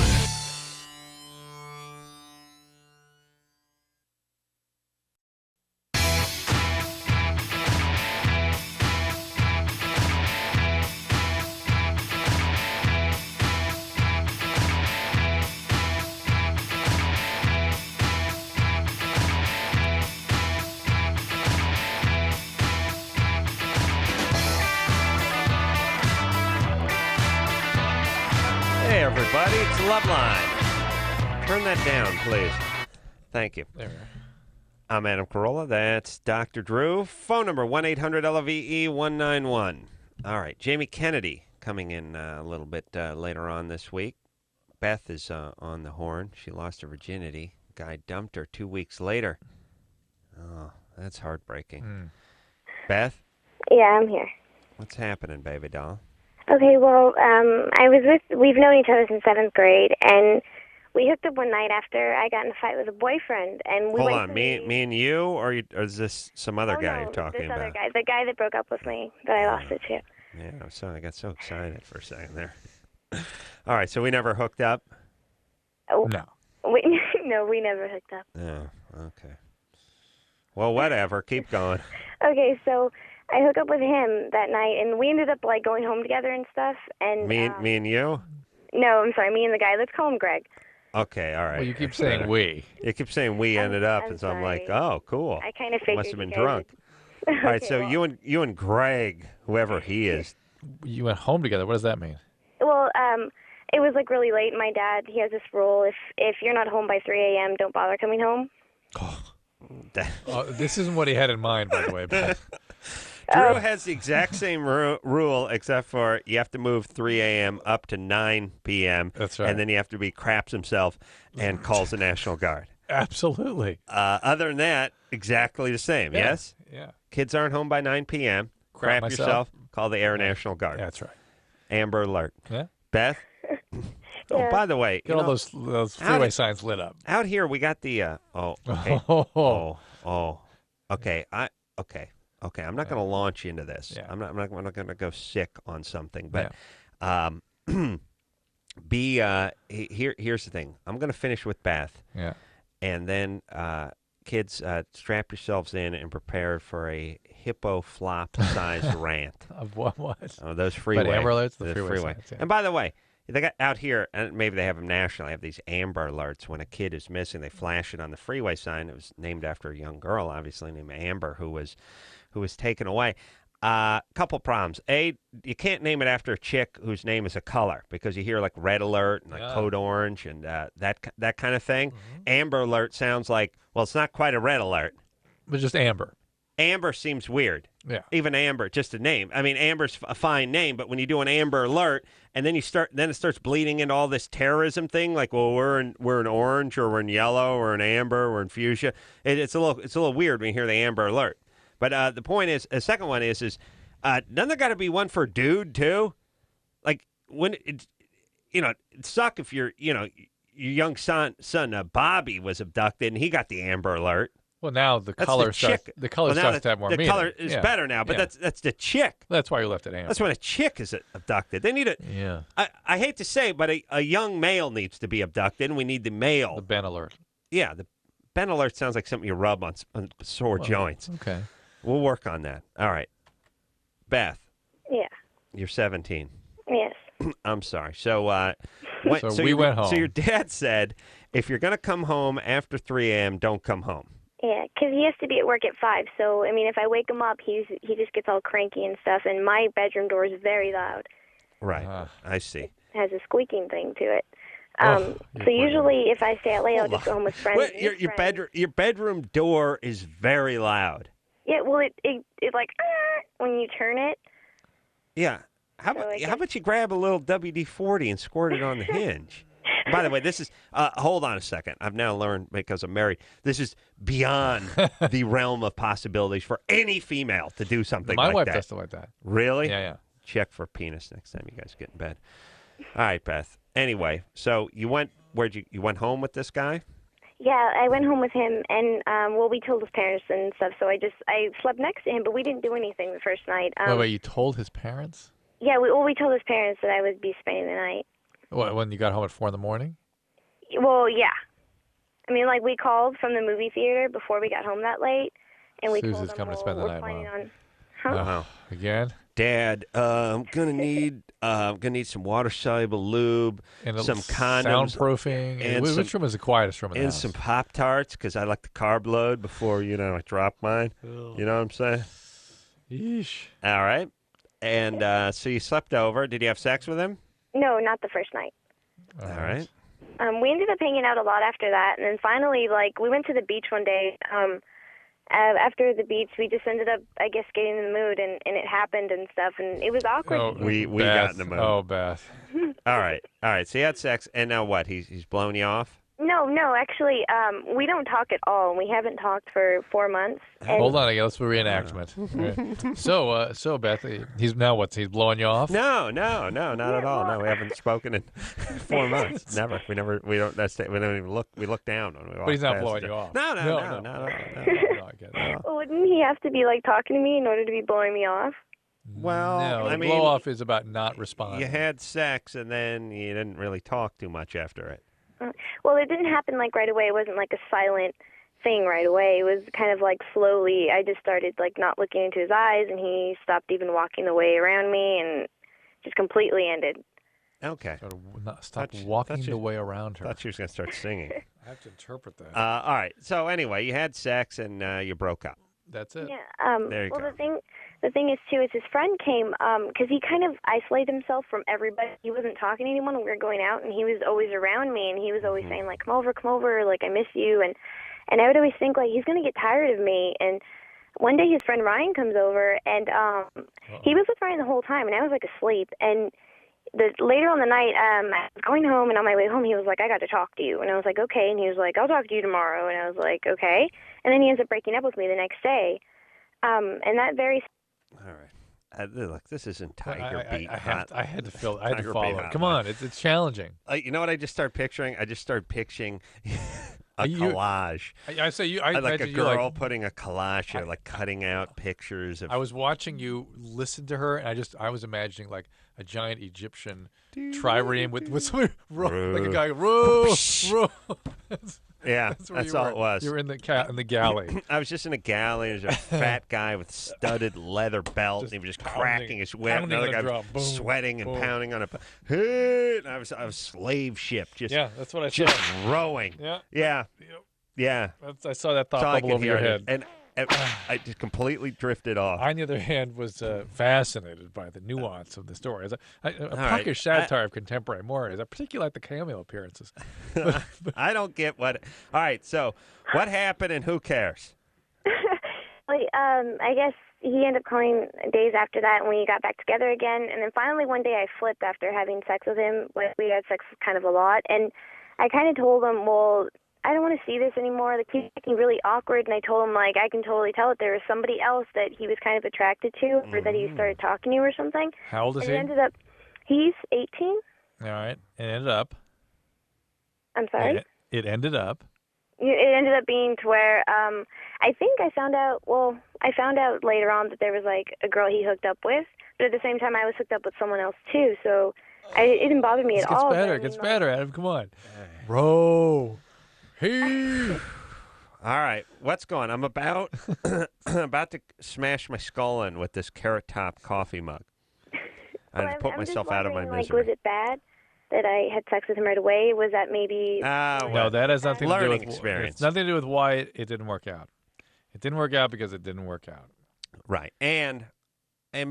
Speaker 3: Hey, everybody, it's LoveLine. Turn that down, please. Thank you.
Speaker 4: There we are.
Speaker 3: I'm Adam Carolla. That's Dr. Drew. Phone number 1-800-LOVE-191. All right, Jamie Kennedy coming in a little bit later on this week. Beth is on the horn. She lost her virginity. Guy dumped her 2 weeks later. Oh, that's heartbreaking. Beth?
Speaker 11: Yeah, I'm here.
Speaker 3: What's happening, baby doll?
Speaker 11: Okay, well, we've known each other since 7th grade, and we hooked up one night after I got in a fight with a boyfriend, and we
Speaker 3: Hold
Speaker 11: went
Speaker 3: on, me and you, or is this some other guy
Speaker 11: no,
Speaker 3: you're talking
Speaker 11: this
Speaker 3: about?
Speaker 11: other guy, the guy that broke up with me, that I lost it to.
Speaker 3: Yeah, I got so excited for a second there. All right, so we never hooked up?
Speaker 11: Oh,
Speaker 4: no.
Speaker 11: No, we never hooked up.
Speaker 3: Oh, okay. Well, whatever. Keep going.
Speaker 11: Okay, so I hooked up with him that night, and we ended up going home together and stuff. And
Speaker 3: Me and you?
Speaker 11: No, I'm sorry, me and the guy. Let's call him Greg.
Speaker 3: Okay, all right.
Speaker 4: Well, you keep saying we.
Speaker 3: You keep saying we ended up,
Speaker 11: I'm
Speaker 3: and so I'm like,
Speaker 11: sorry.
Speaker 3: oh, cool.
Speaker 11: I kind of figured
Speaker 3: Must have been
Speaker 11: you guys
Speaker 3: drunk.
Speaker 11: would-
Speaker 3: All right,
Speaker 11: Okay,
Speaker 3: so
Speaker 11: well,
Speaker 3: you and Greg, whoever he is.
Speaker 4: You went home together. What does that mean?
Speaker 11: Well, it was really late. My dad, he has this rule: if you're not home by 3 a.m., don't bother coming home.
Speaker 4: This isn't what he had in mind, by the way. But
Speaker 3: Drew has the exact same rule, except for you have to move 3 a.m. up to 9 p.m.
Speaker 4: That's right.
Speaker 3: And then you have to be craps himself and calls the National Guard.
Speaker 4: Absolutely.
Speaker 3: Other than that, exactly the same,
Speaker 4: Yeah.
Speaker 3: yes?
Speaker 4: Yeah.
Speaker 3: Kids aren't home by 9 p.m.
Speaker 4: Crap
Speaker 3: Crap
Speaker 4: myself.
Speaker 3: yourself, call the Air National Guard.
Speaker 4: That's right.
Speaker 3: Amber Alert.
Speaker 4: Yeah.
Speaker 3: Beth? Oh, by the way,
Speaker 4: Get all those freeway signs lit up.
Speaker 3: Out here, we got the. Okay. Okay. Okay. I'm not going to launch into this.
Speaker 4: Yeah.
Speaker 3: I'm not going to go sick on something. But here's the thing. I'm going to finish with Beth.
Speaker 4: Yeah.
Speaker 3: And then kids, strap yourselves in and prepare for a hippo flop-sized rant.
Speaker 4: Of what?
Speaker 3: Oh, those freeway.
Speaker 4: But Amber Alerts, the
Speaker 3: freeway.
Speaker 4: signs, yeah.
Speaker 3: And by the way, they got out here, and maybe they have them nationally. They have these Amber Alerts. When a kid is missing, they flash it on the freeway sign. It was named after a young girl, obviously named Amber, who was taken away. Couple problems. A, you can't name it after a chick whose name is a color because you hear like Red Alert and like Code Orange and that kind of thing.
Speaker 4: Mm-hmm.
Speaker 3: Amber Alert sounds like, well, it's not quite a Red Alert.
Speaker 4: But just Amber.
Speaker 3: Amber seems weird.
Speaker 4: Yeah.
Speaker 3: Even Amber, just a name. I mean, Amber's a fine name, but when you do an Amber Alert and then it starts bleeding into all this terrorism thing, like, well, we're in orange or we're in yellow or in amber, we're in fuchsia. It's a little weird when you hear the Amber Alert. But the point is, the second one is doesn't there got to be one for dude too? Like when it'd suck if your young son Bobby was abducted and he got the Amber Alert.
Speaker 4: Well, now the color starts to have more meaning.
Speaker 3: The color is better now, but that's the chick.
Speaker 4: That's why you left it Amber.
Speaker 3: That's when a chick is abducted. They need
Speaker 4: Yeah.
Speaker 3: I hate to say, but a young male needs to be abducted, and we need the male.
Speaker 4: The Ben Alert.
Speaker 3: Yeah, the Ben Alert sounds like something you rub on sore joints.
Speaker 4: Okay.
Speaker 3: We'll work on that. All right. Beth.
Speaker 11: Yeah.
Speaker 3: You're 17.
Speaker 11: Yes.
Speaker 3: I'm sorry. So,
Speaker 4: we went home.
Speaker 3: So your dad said, if you're going to come home after 3 a.m., don't come home.
Speaker 11: Yeah, because he has to be at work at 5. So, I mean, if I wake him up, he just gets all cranky and stuff, and my bedroom door is very loud.
Speaker 3: Right. I see.
Speaker 11: It has a squeaking thing to it. So usually if I stay out late, I'll just go home with friends.
Speaker 3: Wait, your bedroom door is very loud.
Speaker 11: Yeah, well, it like when you turn it.
Speaker 3: Yeah. How about you grab a little WD-40 and squirt it on the hinge? By the way, this is hold on a second. I've now learned, because I'm married, this is beyond the realm of possibilities for any female to do something like that.
Speaker 4: My wife does stuff like that.
Speaker 3: Really?
Speaker 4: Yeah.
Speaker 3: Check for penis next time you guys get in bed. All right, Beth. Anyway, so you went went home with this guy?
Speaker 11: Yeah, I went home with him, and we told his parents and stuff. So I slept next to him, but we didn't do anything the first night.
Speaker 4: Wait, you told his parents?
Speaker 11: Yeah, we told his parents that I would be spending the night.
Speaker 4: What, when you got home at 4 a.m?
Speaker 11: Well, yeah. I mean, like, we called from the movie theater before we got home that late, and we
Speaker 4: Susie's
Speaker 11: told them
Speaker 4: coming to spend the night,
Speaker 11: planning
Speaker 4: Mom.
Speaker 11: on.
Speaker 4: Again?
Speaker 3: Dad, I'm gonna need some water soluble lube,
Speaker 4: and
Speaker 3: some condoms,
Speaker 4: soundproofing.
Speaker 3: And
Speaker 4: which room is the quietest room in the house?
Speaker 3: some Pop-Tarts because I like the carb load before I drop mine. You know what I'm saying?
Speaker 4: Yeesh.
Speaker 3: All right. And so you slept over. Did you have sex with him?
Speaker 11: No, not the first night.
Speaker 3: All right.
Speaker 11: We ended up hanging out a lot after that, and then finally, like, we went to the beach one day. After the beach, we just ended up, I guess, getting in the mood, and it happened and stuff, and it was awkward.
Speaker 3: Oh, we got in the mood.
Speaker 4: Oh, Beth.
Speaker 3: All right. So you had sex, and now what? He's blown you off?
Speaker 11: No, actually, we don't talk at all. We haven't talked for 4 months. And
Speaker 4: Hold on, let's do a reenactment. Right. So Beth, he's blowing you off?
Speaker 3: No, not at all. No, we haven't spoken in 4 months. Never. We don't. We don't even look. We look down when we walk.
Speaker 4: But he's not
Speaker 3: past
Speaker 4: blowing
Speaker 3: it.
Speaker 4: you off.
Speaker 3: No.
Speaker 4: I get it.
Speaker 11: Well, wouldn't he have to be, like, talking to me in order to be blowing me off?
Speaker 3: Well,
Speaker 4: no,
Speaker 3: I mean,
Speaker 4: blow off is about not responding.
Speaker 3: You had sex, and then you didn't really talk too much after it.
Speaker 11: Well, it didn't happen, like, right away. It wasn't, like, a silent thing right away. It was kind of, like, slowly. I just started, like, not looking into his eyes, and he stopped even walking the way around me, and just completely ended.
Speaker 3: Okay.
Speaker 4: Stop walking the way around her.
Speaker 3: I thought she was going to start singing.
Speaker 4: I have to interpret that.
Speaker 3: All right. So anyway, you had sex, and you broke up.
Speaker 4: That's it.
Speaker 11: Yeah.
Speaker 3: There you go.
Speaker 11: The thing is, too, is his friend came because he kind of isolated himself from everybody. He wasn't talking to anyone when we were going out, and he was always around me, and he was always saying, like, come over, like, I miss you. And I would always think, like, he's going to get tired of me. And one day his friend Ryan comes over, and he was with Ryan the whole time, and I was, like, asleep. And later on the night, I was going home, and on my way home, he was like, I got to talk to you. And I was like, okay. And he was like, I'll talk to you tomorrow. And I was like, okay. And then he ends up breaking up with me the next day. And that very...
Speaker 3: All right. Look, this isn't Tiger Beat.
Speaker 4: I had to follow. Come on, it's challenging.
Speaker 3: You know what I just started picturing? I just started picturing a collage.
Speaker 4: I say you.
Speaker 3: Like a girl putting a collage here, like cutting out pictures of.
Speaker 4: I was watching you listen to her, and I was imagining like a giant Egyptian trireme with somebody like a guy row.
Speaker 3: Yeah,
Speaker 4: That's where
Speaker 3: that's
Speaker 4: you
Speaker 3: all
Speaker 4: were.
Speaker 3: it was.
Speaker 4: You were in the galley.
Speaker 3: I was just in a galley. There's a fat guy with studded leather belt. And he was just cracking his whip.
Speaker 4: pounding
Speaker 3: Another
Speaker 4: on a
Speaker 3: guy
Speaker 4: drum. Boom,
Speaker 3: sweating and
Speaker 4: boom.
Speaker 3: pounding on a. Hey, and I was slave ship. Just
Speaker 4: Yeah, that's what I
Speaker 3: just
Speaker 4: saw.
Speaker 3: rowing.
Speaker 4: Yeah.
Speaker 3: Yeah.
Speaker 4: Yep.
Speaker 3: Yeah.
Speaker 4: I saw that thought
Speaker 3: That's all I
Speaker 4: bubble
Speaker 3: could
Speaker 4: over your
Speaker 3: hear.
Speaker 4: head.
Speaker 3: And I just completely drifted off.
Speaker 4: I, on the other hand, was fascinated by the nuance of the story. As a
Speaker 3: right.
Speaker 4: puckish satire of contemporary mores. I particularly like the cameo appearances.
Speaker 3: I don't get what. All right, so what happened and who cares?
Speaker 11: I guess he ended up calling days after that when we got back together again. And then finally one day I flipped after having sex with him. We had sex kind of a lot. And I kind of told him, well, I don't want to see this anymore. Like, he's acting really awkward. And I told him, like, I can totally tell that there was somebody else that he was kind of attracted to or that he started talking to or something.
Speaker 4: How old is
Speaker 11: and
Speaker 4: he?
Speaker 11: It ended up, he's 18.
Speaker 4: All right. It ended up.
Speaker 11: I'm sorry?
Speaker 4: It ended up.
Speaker 11: It ended up being to where I think I found out later on that there was, like, a girl he hooked up with. But at the same time, I was hooked up with someone else, too. So it didn't bother me at all.
Speaker 4: It gets better, Adam. Come on. Bro. Hey.
Speaker 3: All right, what's going on? I'm about to smash my skull in with this Carrot Top coffee mug. I had to put myself out of my misery.
Speaker 11: Like, was it bad that I had sex with him right away? Was that maybe...
Speaker 4: No, that has nothing to do with...
Speaker 3: Learning experience.
Speaker 4: It's nothing to do with why it didn't work out. It didn't work out because it didn't work out.
Speaker 3: Right. And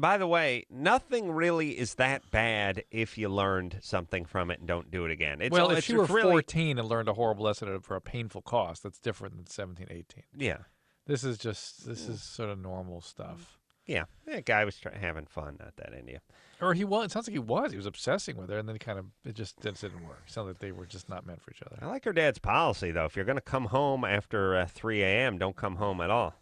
Speaker 3: by the way, nothing really is that bad if you learned something from it and don't do it again.
Speaker 4: If you were 14 and learned a horrible lesson for a painful cost, that's different than 17, 18.
Speaker 3: Yeah.
Speaker 4: This is sort of normal stuff.
Speaker 3: Yeah. The guy was having fun, not that India.
Speaker 4: Or he was. It sounds like he was. He was obsessing with her, and then it just didn't work. It sounded like they were just not meant for each other.
Speaker 3: I like her dad's policy, though. If you're going to come home after 3 a.m., don't come home at all.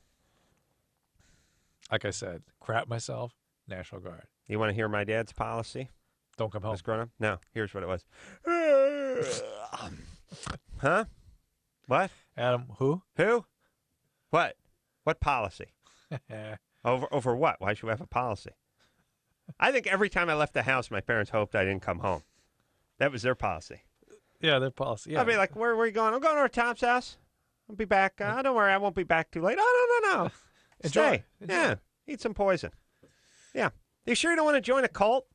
Speaker 4: Like I said, crap myself, National Guard.
Speaker 3: You want to hear my dad's policy?
Speaker 4: Don't come home.
Speaker 3: Grown up? No. Here's what it was. Huh? What?
Speaker 4: Adam, who?
Speaker 3: Who? What? What policy? Over what? Why should we have a policy? I think every time I left the house, my parents hoped I didn't come home. That was their policy.
Speaker 4: Yeah, their policy. Yeah.
Speaker 3: I'd be like, where are you going? I'm going over to Tom's house. I'll be back. Don't worry, I won't be back too late. Oh, no. Stay.
Speaker 4: Enjoy.
Speaker 3: Yeah. Eat some poison. Yeah. You sure you don't want to join a cult?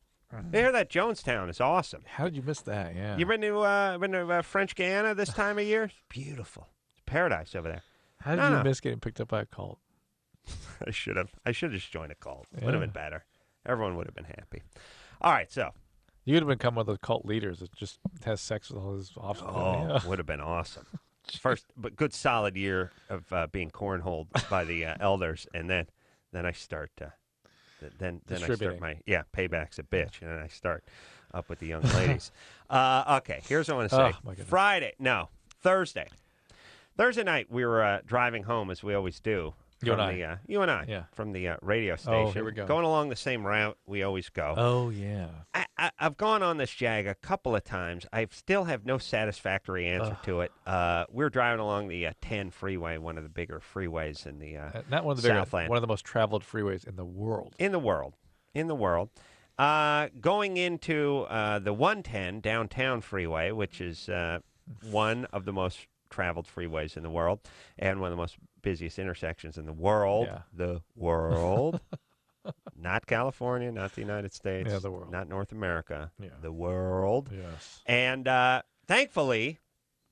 Speaker 3: You hear that Jonestown is awesome.
Speaker 4: How did you miss that? Yeah.
Speaker 3: You been to French Guiana this time of year? It's beautiful. It's paradise over there.
Speaker 4: How did you miss getting picked up by a cult?
Speaker 3: I should have. I should have just joined a cult. Would have been better. Everyone would have been happy. All right, so.
Speaker 4: You would have become one of those cult leaders that just has sex with all his offspring.
Speaker 3: Oh, would have been awesome. First, but good solid year of being cornholed by the elders, and then I start. Then I start my payback's a bitch, and then I start up with the young ladies. Okay, here's what I want to say. Thursday. Thursday night we were driving home as we always do. You and I from the radio station.
Speaker 4: Oh, here we go.
Speaker 3: Going along the same route we always go.
Speaker 4: Oh, yeah.
Speaker 3: I've gone on this Jag a couple of times. I still have no satisfactory answer to it. We're driving along the 10 freeway, one of the bigger freeways in the
Speaker 4: not one of the bigger,
Speaker 3: Southland.
Speaker 4: one of the most traveled freeways in the world.
Speaker 3: In the world. Going into the 110 downtown freeway, which is one of the most traveled freeways in the world and one of the most busiest intersections in the world.
Speaker 4: Yeah.
Speaker 3: The world. Not California, not the United States.
Speaker 4: Yeah, the world.
Speaker 3: Not North America.
Speaker 4: Yeah.
Speaker 3: The world.
Speaker 4: Yes.
Speaker 3: And thankfully,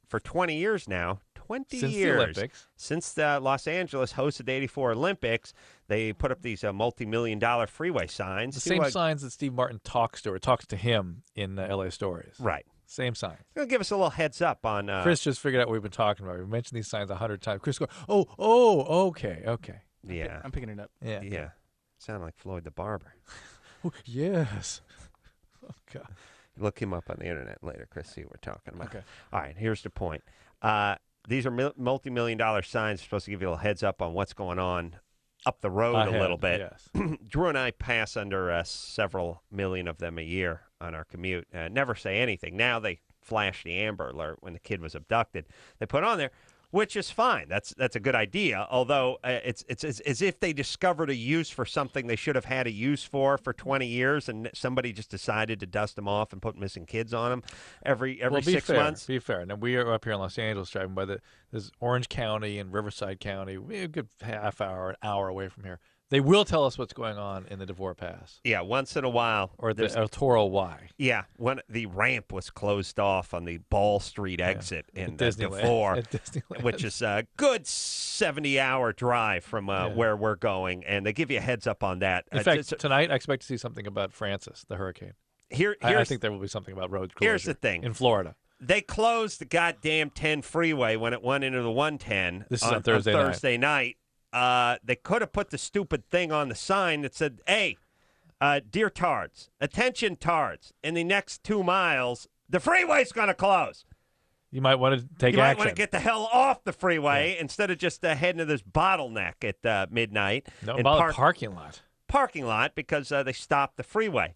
Speaker 3: for 20 years now,
Speaker 4: Since the Olympics.
Speaker 3: Since Los Angeles hosted the 84 Olympics, they put up these multi-million-dollar freeway signs.
Speaker 4: The same signs that Steve Martin talks to him in L.A. Stories.
Speaker 3: Right.
Speaker 4: Same sign.
Speaker 3: It'll give us a little heads up on...
Speaker 4: Chris just figured out what we've been talking about. We've mentioned these signs 100 times. Chris goes, okay.
Speaker 3: Yeah.
Speaker 10: I'm picking it up.
Speaker 3: Yeah. Sound like Floyd the Barber.
Speaker 4: Oh, yes. Oh, God.
Speaker 3: Look him up on the internet later, Chris, see what we're talking about.
Speaker 4: Okay.
Speaker 3: All right, here's the point. These are multi-million-dollar signs supposed to give you a little heads up on what's going on up the road a little bit.
Speaker 4: Yes.
Speaker 3: Drew and I pass under several million of them a year on our commute. Never say anything. Now they flash the Amber Alert when the kid was abducted. They put on there, which is fine. That's a good idea. Although it's as if they discovered a use for something they should have had a use for 20 years, and somebody just decided to dust them off and put missing kids on them every 6 months.
Speaker 4: Be fair. Now we are up here in Los Angeles, driving by there's Orange County and Riverside County. We're a good half hour, an hour away from here. They will tell us what's going on in the DeVore Pass.
Speaker 3: Yeah, once in a while.
Speaker 4: Or the El Toro Y.
Speaker 3: Yeah, when the ramp was closed off on the Ball Street exit in DeVore, which is a good 70-hour drive from where we're going, and they give you a heads up on that.
Speaker 4: In fact, tonight I expect to see something about Francis, the hurricane. I think there will be something about road closure.
Speaker 3: Here's the thing.
Speaker 4: In Florida.
Speaker 3: They closed the goddamn 10 freeway when it went into the 110
Speaker 4: This is on Thursday
Speaker 3: night. They could have put the stupid thing on the sign that said, hey, dear tards, attention tards, in the next 2 miles, the freeway's going to close.
Speaker 4: You might want to take action.
Speaker 3: You might want to get the hell off the freeway instead of just heading to this bottleneck at midnight.
Speaker 4: No, parking lot.
Speaker 3: Parking lot because they stopped the freeway.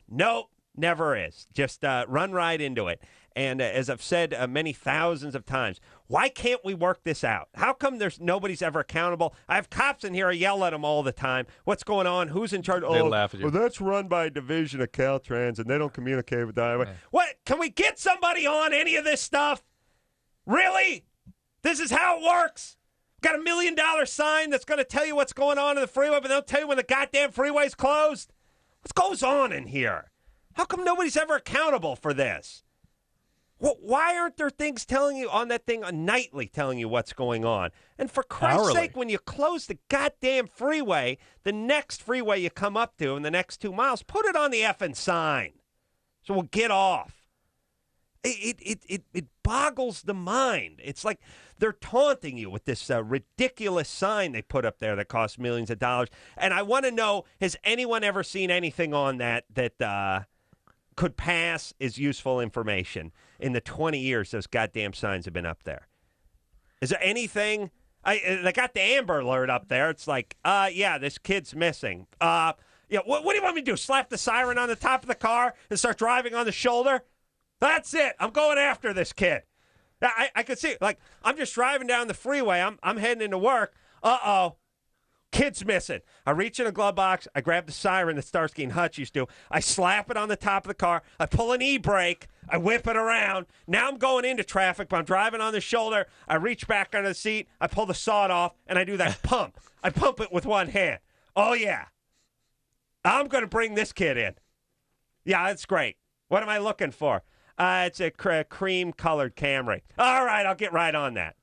Speaker 3: Nope, never is. Just run right into it. And as I've said many thousands of times, why can't we work this out? How come nobody's ever accountable? I have cops in here. I yell at them all the time. What's going on? Who's in charge?
Speaker 4: They laugh at you.
Speaker 3: Well, that's run by a division of Caltrans, and they don't communicate with the highway. Yeah. What? Can we get somebody on any of this stuff? Really? This is how it works? Got $1 million sign that's going to tell you what's going on in the freeway, but they'll tell you when the goddamn freeway's closed? What goes on in here? How come nobody's ever accountable for this? Well, why aren't there things telling you on that thing nightly telling you what's going on? And for Christ's sake, when you close the goddamn freeway, the next freeway you come up to in the next 2 miles, put it on the effing sign so we'll get off. It boggles the mind. It's like they're taunting you with this ridiculous sign they put up there that costs millions of dollars. And I want to know, has anyone ever seen anything on that could pass as useful information in the 20 years those goddamn signs have been up there? Is there anything? They got the Amber Alert up there. It's like, yeah, this kid's missing. What do you want me to do? Slap the siren on the top of the car and start driving on the shoulder? That's it. I'm going after this kid. I could see, like, I'm just driving down the freeway. I'm heading into work. Uh-oh. Kid's missing. I reach in a glove box. I grab the siren that Starsky and Hutch used to. I slap it on the top of the car. I pull an e-brake. I whip it around. Now I'm going into traffic, but I'm driving on the shoulder. I reach back under the seat. I pull the sawed off, and I do that pump. I pump it with one hand. Oh, yeah. I'm going to bring this kid in. Yeah, that's great. What am I looking for? It's a cream-colored Camry. All right, I'll get right on that.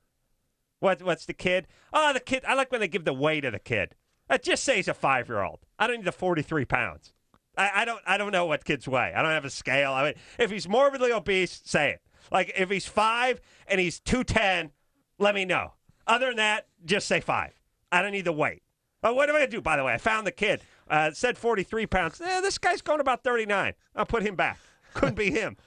Speaker 3: What's the kid? Oh, the kid. I like when they give the weight of the kid. Just say he's a 5-year-old. I don't need the 43 pounds. I don't know what kids weigh. I don't have a scale. I mean, if he's morbidly obese, say it. Like, if he's 5 and he's 210, let me know. Other than that, just say 5. I don't need the weight. Oh, what am I going to do, by the way? I found the kid. It said 43 pounds. This guy's going about 39. I'll put him back. Couldn't be him.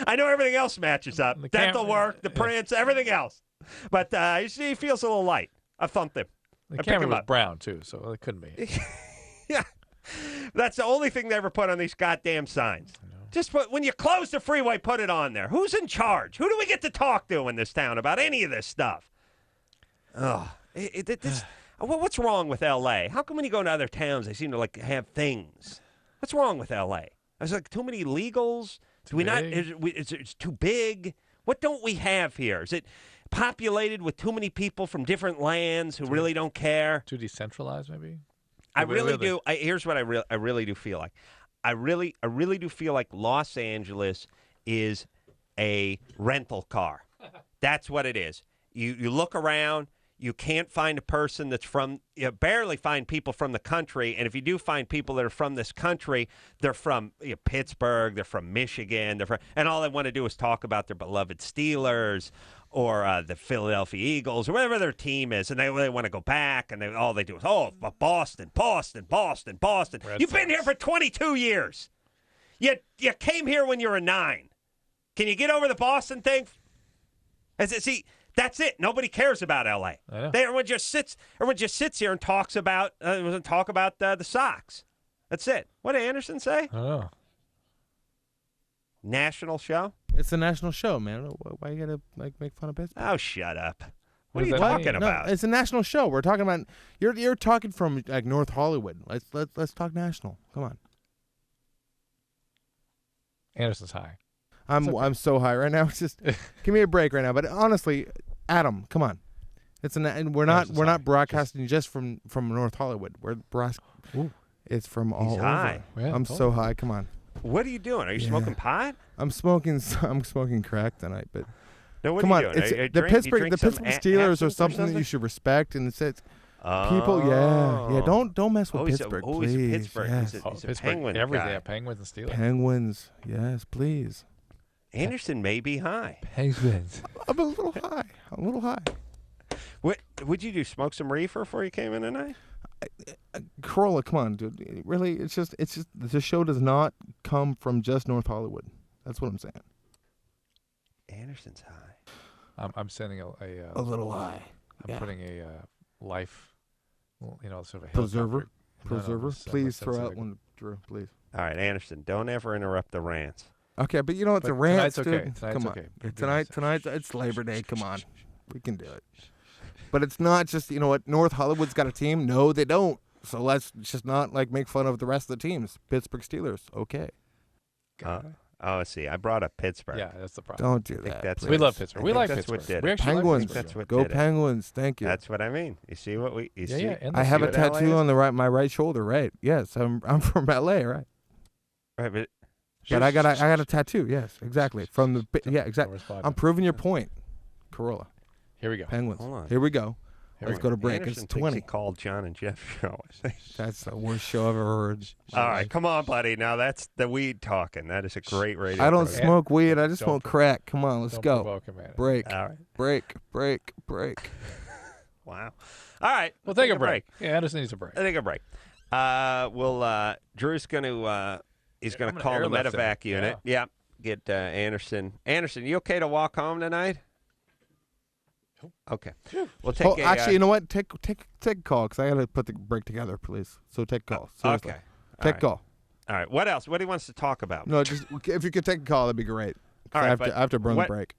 Speaker 3: I know everything else matches up. Dental work, the prints, everything else. But you see, he feels a little light. I thumped him.
Speaker 4: The camera was brown, too, so it couldn't be.
Speaker 3: Yeah. That's the only thing they ever put on these goddamn signs. Just when you close the freeway, put it on there. Who's in charge? Who do we get to talk to in this town about any of this stuff? Oh, what's wrong with L.A.? How come when you go to other towns, they seem to like have things? What's wrong with L.A.? There's like too many legals. It's too big. What don't we have here? Is it populated with too many people from different lands who really don't care?
Speaker 4: Too decentralized, maybe?
Speaker 3: I really do. Here's what I really do feel like. I really do feel like Los Angeles is a rental car. That's what it is. You look around. You can't find a person that's from, you barely find people from the country. And if you do find people that are from this country, they're from Pittsburgh, they're from Michigan, and all they want to do is talk about their beloved Steelers or the Philadelphia Eagles or whatever their team is. And they want to go back, and all they do is, Boston. You've been here for 22 years. You came here when you were 9. Can you get over the Boston thing? See, that's it. Nobody cares about L.A. Everyone just sits here and talks about the Sox. That's it. What did Anderson say?
Speaker 4: Oh.
Speaker 3: National show?
Speaker 9: It's a national show, man. Why you gotta make fun of Pittsburgh?
Speaker 3: Oh, shut up. What are
Speaker 4: does
Speaker 3: you
Speaker 4: that
Speaker 3: talking
Speaker 4: mean?
Speaker 3: about?
Speaker 9: No, it's a national show. We're talking about you're talking from like North Hollywood. Let's talk national. Come on.
Speaker 4: Anderson's high.
Speaker 9: I'm so high right now. It's just give me a break right now. But honestly, Adam, come on. And we're not broadcasting just from North Hollywood. It's from all
Speaker 3: high.
Speaker 9: over.
Speaker 3: Yeah,
Speaker 9: I'm so high. Come on.
Speaker 3: What are you doing? Are you smoking pot?
Speaker 9: I'm smoking crack tonight, but
Speaker 3: no, what
Speaker 9: come
Speaker 3: are you
Speaker 9: on.
Speaker 3: doing?
Speaker 9: It's, the Pittsburgh Steelers are something you should respect, and it's people. Yeah. Don't mess with Pittsburgh, please.
Speaker 3: He's a Pittsburgh.
Speaker 9: Yes.
Speaker 3: He's a
Speaker 4: Pittsburgh,
Speaker 3: Penguin
Speaker 4: everything.
Speaker 3: guy.
Speaker 4: Yeah, Penguins and Steelers.
Speaker 9: Penguins. Yes, please.
Speaker 3: Anderson may be high.
Speaker 4: Penguins.
Speaker 9: I'm a little high.
Speaker 3: What would you do? Smoke some reefer before you came in tonight?
Speaker 9: Corolla, come on, dude. Really, it's just the show does not come from just North Hollywood. That's what I'm saying.
Speaker 3: Anderson's high.
Speaker 4: I'm sending a
Speaker 9: little high.
Speaker 4: I'm putting a life, sort of a
Speaker 9: preserver.
Speaker 4: helicopter-
Speaker 9: Please
Speaker 4: no,
Speaker 9: throw out one, Drew. Please.
Speaker 3: All right, Anderson, don't ever interrupt the rants.
Speaker 9: Okay, but you know it's
Speaker 4: But
Speaker 9: a rant,
Speaker 4: tonight's okay.
Speaker 9: dude.
Speaker 4: Tonight's
Speaker 9: Come on.
Speaker 4: okay.
Speaker 9: Tonight, it's Labor Day. Come on, we can do it. But it's not just what North Hollywood's got a team. No, they don't. So let's just not make fun of the rest of the teams. Pittsburgh Steelers. Okay.
Speaker 3: See, I brought up Pittsburgh.
Speaker 4: Yeah, that's the problem.
Speaker 9: Don't do that.
Speaker 4: We love Pittsburgh. We like
Speaker 3: that's
Speaker 4: Pittsburgh.
Speaker 3: what did
Speaker 4: We
Speaker 3: it.
Speaker 4: actually
Speaker 9: Penguins.
Speaker 4: like Pittsburgh.
Speaker 3: That's what
Speaker 9: Go
Speaker 3: did it.
Speaker 9: Penguins. Thank you.
Speaker 3: That's what I mean. You see what we? You see?
Speaker 4: and
Speaker 9: I have a
Speaker 3: what LA
Speaker 9: tattoo
Speaker 3: is?
Speaker 9: on my right shoulder. Right. Yes, I'm from LA. Right.
Speaker 3: Right, but
Speaker 9: But I got a tattoo. Yes, exactly. From the exactly. I'm proving your point, Corolla.
Speaker 4: Here we go.
Speaker 9: Penguins.
Speaker 3: Hold on.
Speaker 9: Here we go. Let's go to break.
Speaker 3: Anderson
Speaker 9: It's
Speaker 3: thinks
Speaker 9: 20.
Speaker 3: he called John and Jeff show.
Speaker 9: That's the worst show I've ever heard.
Speaker 3: All right, come on, buddy. Now that's the weed talking. That is a great radio.
Speaker 9: I don't
Speaker 3: program.
Speaker 9: smoke weed. I just
Speaker 4: Don't
Speaker 9: smoke crack. Come on, let's
Speaker 4: don't
Speaker 9: go.
Speaker 4: provoke him, man.
Speaker 9: Break.
Speaker 3: All right.
Speaker 9: Break.
Speaker 3: Wow. All right.
Speaker 4: We'll take a break. Yeah, Anderson needs a break.
Speaker 3: Take a break. Drew's going to he's going
Speaker 4: I'm
Speaker 3: to
Speaker 4: gonna
Speaker 3: call the
Speaker 4: airlift him.
Speaker 3: medevac unit. Yeah. Get Anderson. Anderson, you okay to walk home tonight? Okay. We'll take
Speaker 9: Actually, you know what? Take a call because I got to put the break together, please. So take a call. Seriously.
Speaker 3: Okay.
Speaker 9: Take a call.
Speaker 3: All right. What else? What he wants to talk about?
Speaker 9: No, just if you could take a call, that'd be great.
Speaker 3: All right,
Speaker 9: I have to burn the break.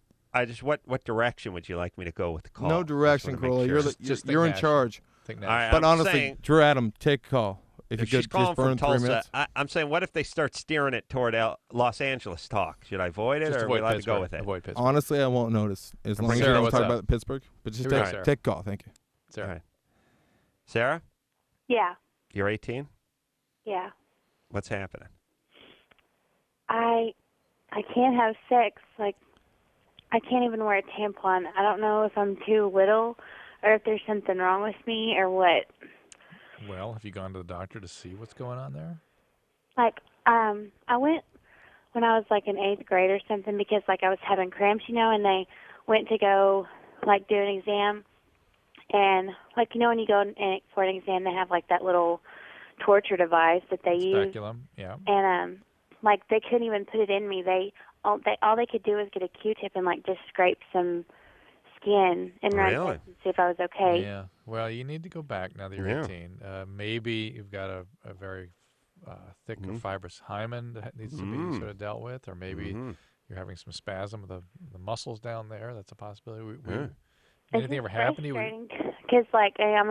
Speaker 3: What direction would you like me to go with the call?
Speaker 9: No direction, Corolla. You're in charge.
Speaker 3: All right,
Speaker 9: but
Speaker 3: I'm
Speaker 9: honestly,
Speaker 3: saying,
Speaker 9: Drew Adam, take a call. If you
Speaker 3: she's
Speaker 9: could
Speaker 3: calling
Speaker 9: just burn
Speaker 3: from
Speaker 9: 3
Speaker 3: Tulsa,
Speaker 9: minutes.
Speaker 3: I'm saying, what if they start steering it toward Los Angeles talk? Should I avoid it,
Speaker 4: Just
Speaker 3: or are we
Speaker 4: avoid
Speaker 3: allowed to
Speaker 4: Pittsburgh.
Speaker 3: go with it?
Speaker 4: Avoid Pittsburgh.
Speaker 9: Honestly, I won't notice as long as you
Speaker 4: Sarah,
Speaker 9: don't
Speaker 4: what's
Speaker 9: talk
Speaker 4: up?
Speaker 9: about Pittsburgh. But just
Speaker 4: Here we go,
Speaker 9: take a call. Thank you.
Speaker 4: Sarah.
Speaker 3: All right. Sarah,
Speaker 11: Yeah.
Speaker 3: you're 18.
Speaker 11: Yeah.
Speaker 3: What's happening?
Speaker 11: I can't have sex. Like, I can't even wear a tampon. I don't know if I'm too little or if there's something wrong with me or what.
Speaker 4: Well, have you gone to the doctor to see what's going on there?
Speaker 11: Like, I went when I was like in 8th grade or something because like I was having cramps, and they went to go like do an exam. And like, when you go in for an exam, they have like that little torture device that they use.
Speaker 4: Speculum, yeah.
Speaker 11: And like they couldn't even put it in me. All they could do was get a Q-tip and like just scrape some skin and run
Speaker 3: Really?
Speaker 11: tests and see if I was okay.
Speaker 4: Yeah. Well, you need to go back now that you're 18. Maybe you've got a very thick or fibrous hymen that needs to be sort of dealt with, or maybe you're having some spasm of the muscles down there. That's a possibility. Anything ever happen to you?
Speaker 11: Because like I've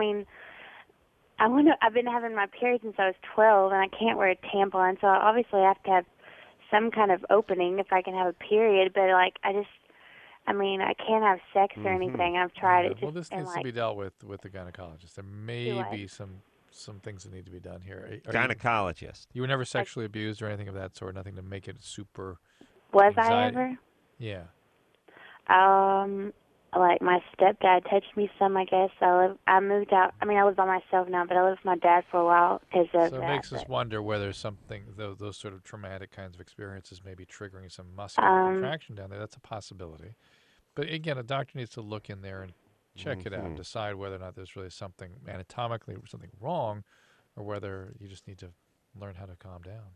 Speaker 11: been having my period since I was 12, and I can't wear a tampon, so I obviously have to have some kind of opening if I can have a period. But like I can't have sex or anything. I've tried it.
Speaker 4: Well, this needs to be dealt with the gynecologist. There may be some things that need to be done here.
Speaker 3: Gynecologist.
Speaker 4: You were never sexually abused or anything of that sort. Nothing to make it super.
Speaker 11: Was
Speaker 4: anxiety.
Speaker 11: I ever?
Speaker 4: Yeah.
Speaker 11: Like my stepdad touched me some, I guess. I moved out. I live by myself now, but I lived with my dad for a while because of
Speaker 4: So it
Speaker 11: that.
Speaker 4: makes us wonder whether something, those sort of traumatic kinds of experiences may be triggering some muscular contraction down there. That's a possibility. But again, a doctor needs to look in there and check it out and decide whether or not there's really something anatomically something wrong, or whether you just need to learn how to calm down.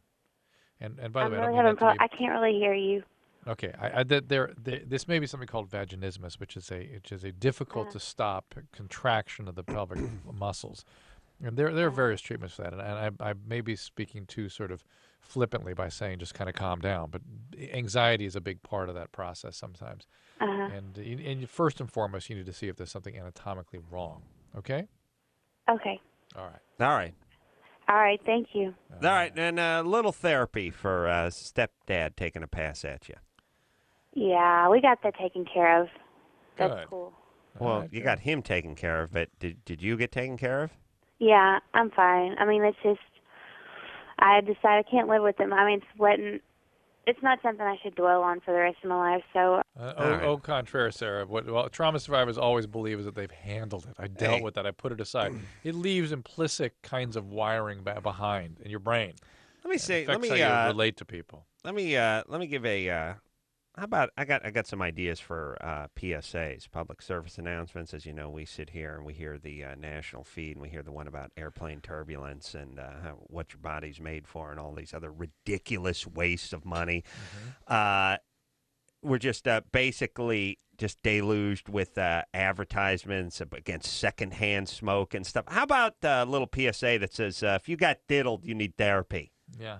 Speaker 4: And by the way,
Speaker 11: I can't really hear you.
Speaker 4: Okay, this may be something called vaginismus, which is a difficult to stop contraction of the pelvic muscles, and there are various treatments for that. And I may be speaking too sort of flippantly by saying just kind of calm down. But anxiety is a big part of that process sometimes. And first and foremost, you need to see if there's something anatomically wrong. Okay?
Speaker 11: Okay.
Speaker 4: All right.
Speaker 3: All right.
Speaker 11: All right. Thank you.
Speaker 3: All right, and a little therapy for stepdad taking a pass at you.
Speaker 11: Yeah, we got that taken care of. That's
Speaker 3: Good.
Speaker 11: cool.
Speaker 3: Well, you got him taken care of, but did you get taken care of?
Speaker 11: Yeah, I'm fine. I mean, it's just I decided I can't live with him. I mean, it's not something I should dwell on for the rest of my life. So.
Speaker 4: Au contraire, Sarah. What trauma survivors always believe is that they've handled it. I dealt with that. I put it aside. It leaves implicit kinds of wiring behind in your brain.
Speaker 3: Let me say.
Speaker 4: Let me how you relate to people.
Speaker 3: Let me give a. How about I got some ideas for PSAs, public service announcements. As you know, we sit here and we hear the national feed, and we hear the one about airplane turbulence and what your body's made for, and all these other ridiculous wastes of money. We're just basically just deluged with advertisements against secondhand smoke and stuff. How about a little PSA that says, if you got diddled, you need therapy?
Speaker 4: Yeah.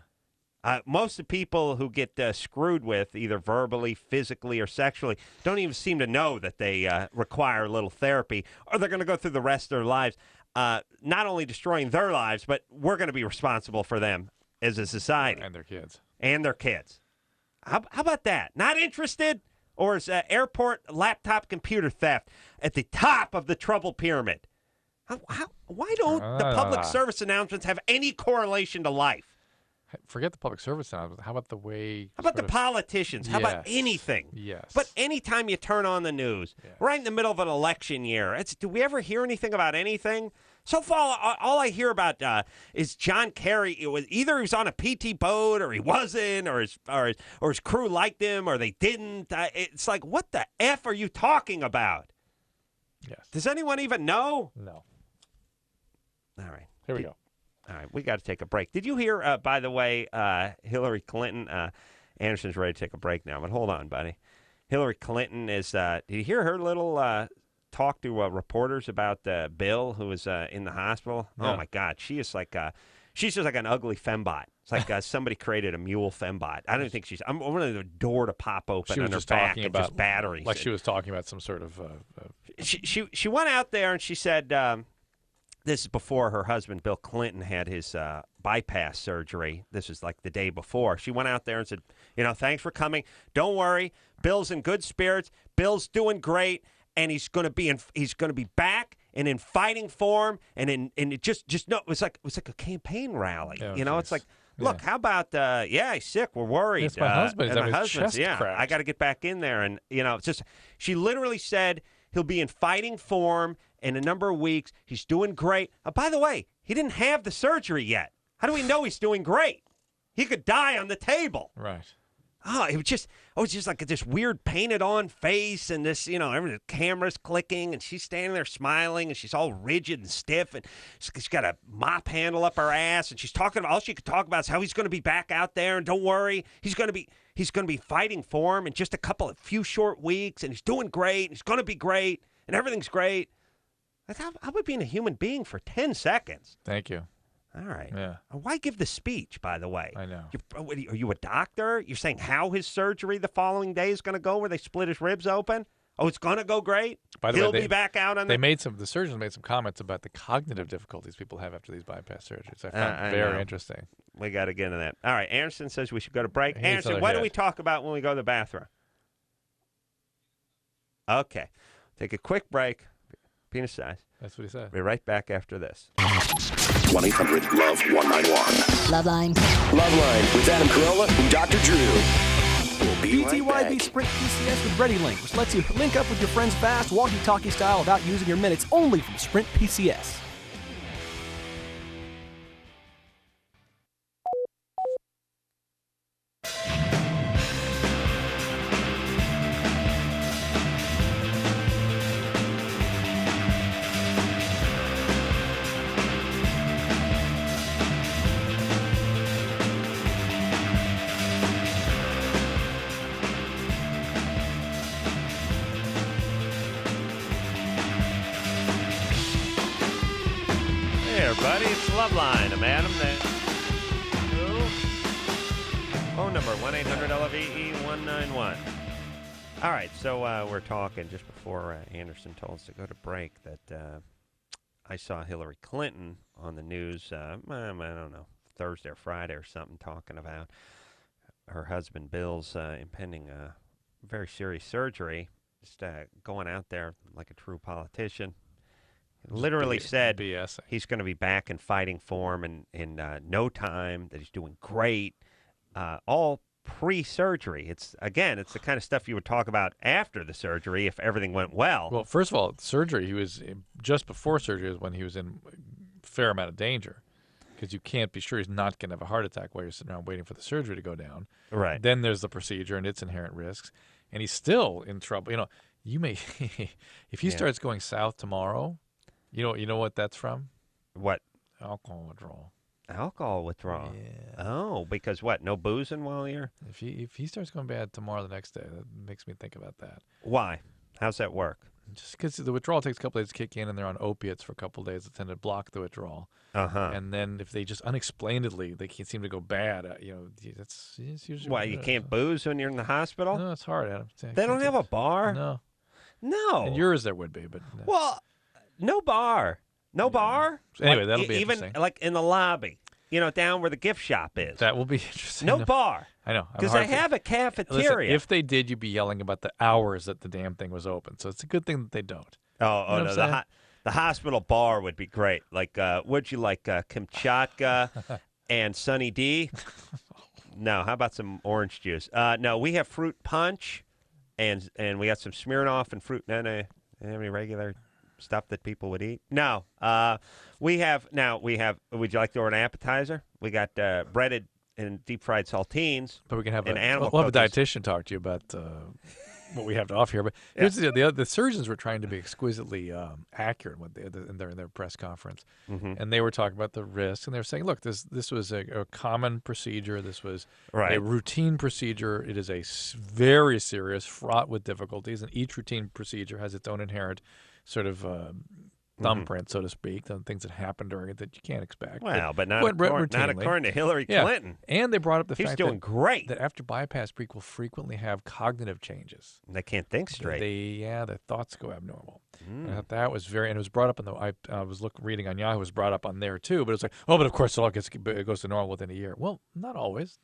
Speaker 3: Most of the people who get screwed with, either verbally, physically, or sexually, don't even seem to know that they require a little therapy, or they're going to go through the rest of their lives not only destroying their lives, but we're going to be responsible for them as a society.
Speaker 4: And their kids.
Speaker 3: And their kids. How about that? Not interested? Or is airport laptop computer theft at the top of the trouble pyramid? Why don't the public service announcements have any correlation to life?
Speaker 4: Forget the public service announcements. How about the way...
Speaker 3: How about the politicians? How about anything?
Speaker 4: Yes.
Speaker 3: But anytime you turn on the news, right in the middle of an election year, do we ever hear anything about anything? So far, all I hear about is John Kerry. Either he was on a PT boat, or he wasn't, or his crew liked him, or they didn't. It's like, what the F are you talking about?
Speaker 4: Yes.
Speaker 3: Does anyone even know?
Speaker 4: No.
Speaker 3: All right.
Speaker 4: Here we go.
Speaker 3: All right, we got to take a break. Did you hear, by the way, Hillary Clinton? Anderson's ready to take a break now, but hold on, buddy. Hillary Clinton is. Did you hear her little talk to reporters about Bill, who was in the hospital?
Speaker 4: No.
Speaker 3: Oh my God, she is like she's just like an ugly fembot. It's like somebody created a mule fembot. I don't think she's. I'm wanting the door to pop open
Speaker 4: She was
Speaker 3: on her
Speaker 4: just
Speaker 3: back
Speaker 4: talking
Speaker 3: and
Speaker 4: about
Speaker 3: just batteries.
Speaker 4: Like she was talking about some sort of.
Speaker 3: She went out there and she said. This is before her husband, Bill Clinton, had his bypass surgery. This is like the day before. She went out there and said, thanks for coming. Don't worry. Bill's in good spirits. Bill's doing great, and he's going to be back and in fighting form. And it just no, it was like a campaign rally.
Speaker 4: Oh,
Speaker 3: it's like, look, how about he's sick. We're worried.
Speaker 4: It's my husband.
Speaker 3: And
Speaker 4: He's
Speaker 3: my
Speaker 4: having his
Speaker 3: husband's,
Speaker 4: chest cracked.
Speaker 3: I got to get back in there. And it's just she literally said he'll be in fighting form in a number of weeks. He's doing great. By the way, he didn't have the surgery yet. How do we know he's doing great? He could die on the table.
Speaker 4: Right.
Speaker 3: Oh, it was just like this weird painted on face, and this, the camera's clicking, and she's standing there smiling, and she's all rigid and stiff, and she's got a mop handle up her ass, and she's talking about all she could talk about is how he's going to be back out there, and don't worry, he's going to be fighting for him in just a few short weeks, and he's doing great, and he's going to be great, and everything's great. How about being a human being for 10 seconds?
Speaker 4: Thank you.
Speaker 3: All right.
Speaker 4: Yeah.
Speaker 3: Why give the speech, by the way?
Speaker 4: I know.
Speaker 3: Are you a doctor? You're saying how his surgery the following day is going to go, where they split his ribs open? Oh, it's going to go great?
Speaker 4: By the
Speaker 3: He'll
Speaker 4: way,
Speaker 3: be back out on
Speaker 4: the surgeons made some comments about the cognitive difficulties people have after these bypass surgeries. I found very interesting.
Speaker 3: We got to get into that. All right. Anderson says we should go to break.
Speaker 4: He needs
Speaker 3: Anderson, what do we talk about when we go to the bathroom? Okay. Take a quick break. Penis size.
Speaker 4: That's what he said.
Speaker 3: We'll be right back after this.
Speaker 5: 1-800-LOVE-191.
Speaker 2: LoveLine.
Speaker 5: LoveLine with Adam Carolla and Dr. Drew. We'll be right
Speaker 12: BTYB
Speaker 5: back.
Speaker 12: Sprint PCS with ReadyLink, which lets you link up with your friends fast, walkie-talkie style, without using your minutes, only from Sprint PCS.
Speaker 3: Hey, everybody. It's LoveLine. I'm Adam. phone number, 1-800-LOVE-191. All right, so we're talking just before Anderson told us to go to break that I saw Hillary Clinton on the news, I don't know, Thursday or Friday or something, talking about her husband Bill's impending very serious surgery, just going out there like a true politician. Literally said
Speaker 4: BSing.
Speaker 3: He's going to be back in fighting form in no time, that he's doing great, all pre-surgery. It's the kind of stuff you would talk about after the surgery if everything went well.
Speaker 4: Well, first of all, surgery, he was just before surgery is when he was in a fair amount of danger, because you can't be sure he's not going to have a heart attack while you're sitting around waiting for the surgery to go down.
Speaker 3: Right.
Speaker 4: Then there's the procedure and its inherent risks, and he's still in trouble. You know, you may if he starts going south tomorrow, you know what that's from?
Speaker 3: What?
Speaker 4: Alcohol withdrawal.
Speaker 3: Alcohol withdrawal.
Speaker 4: Yeah.
Speaker 3: Oh, because what? No boozing while you're.
Speaker 4: If he starts going bad tomorrow, the next day, that makes me think about that.
Speaker 3: Why? How's that work?
Speaker 4: Just because the withdrawal takes a couple days to kick in, and they're on opiates for a couple of days that tend to block the withdrawal. And then if they just unexplainedly they can't seem to go bad, that's usually.
Speaker 3: Why, you can't booze when you're in the hospital?
Speaker 4: No, it's hard, Adam.
Speaker 3: They don't have a bar?
Speaker 4: No.
Speaker 3: No.
Speaker 4: In yours there would be, but no.
Speaker 3: Well, no bar. No bar.
Speaker 4: So anyway,
Speaker 3: like,
Speaker 4: that'll be
Speaker 3: even
Speaker 4: interesting.
Speaker 3: like in the lobby, down where the gift shop is.
Speaker 4: That will be interesting.
Speaker 3: No bar.
Speaker 4: I know.
Speaker 3: Because they have a cafeteria.
Speaker 4: Listen, if they did, you'd be yelling about the hours that the damn thing was open. So it's a good thing that they don't.
Speaker 3: Oh, no. The hospital bar would be great. Like, would you like Kamchatka and Sunny D? No, how about some orange juice? No, we have fruit punch, and we got some Smirnoff and fruit. No, any regular stuff that people would eat? No. We have. Would you like to order an appetizer? We got breaded and deep fried saltines.
Speaker 4: But we can have
Speaker 3: animal.
Speaker 4: We'll have a dietitian talk to you about what we have to offer here. But here's the surgeons were trying to be exquisitely accurate in their press conference, and they were talking about the risks, and they were saying, look, this was a common procedure. This was a routine procedure. It is a very serious, fraught with difficulties, and each routine procedure has its own inherent sort of thumbprint, so to speak, the things that happen during it that you can't expect.
Speaker 3: Well, but not according to Hillary Clinton.
Speaker 4: And they brought up the
Speaker 3: He's
Speaker 4: fact
Speaker 3: doing great.
Speaker 4: that after bypass, people frequently have cognitive changes.
Speaker 3: They can't think straight.
Speaker 4: Their thoughts go abnormal. And I thought that was and it was brought up in I was reading on Yahoo, it was brought up on there too, but it's like, but of course it goes to normal within a year. Well, not always.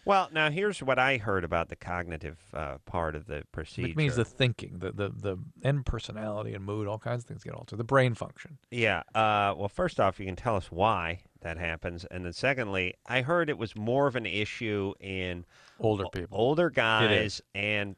Speaker 3: Well, now here's what I heard about the cognitive part of the procedure.
Speaker 4: Which means the thinking, the end personality and mood, all kinds of things get altered. The brain function.
Speaker 3: Yeah. Well, first off, you can tell us why that happens, and then secondly, I heard it was more of an issue in
Speaker 4: older people,
Speaker 3: older guys, and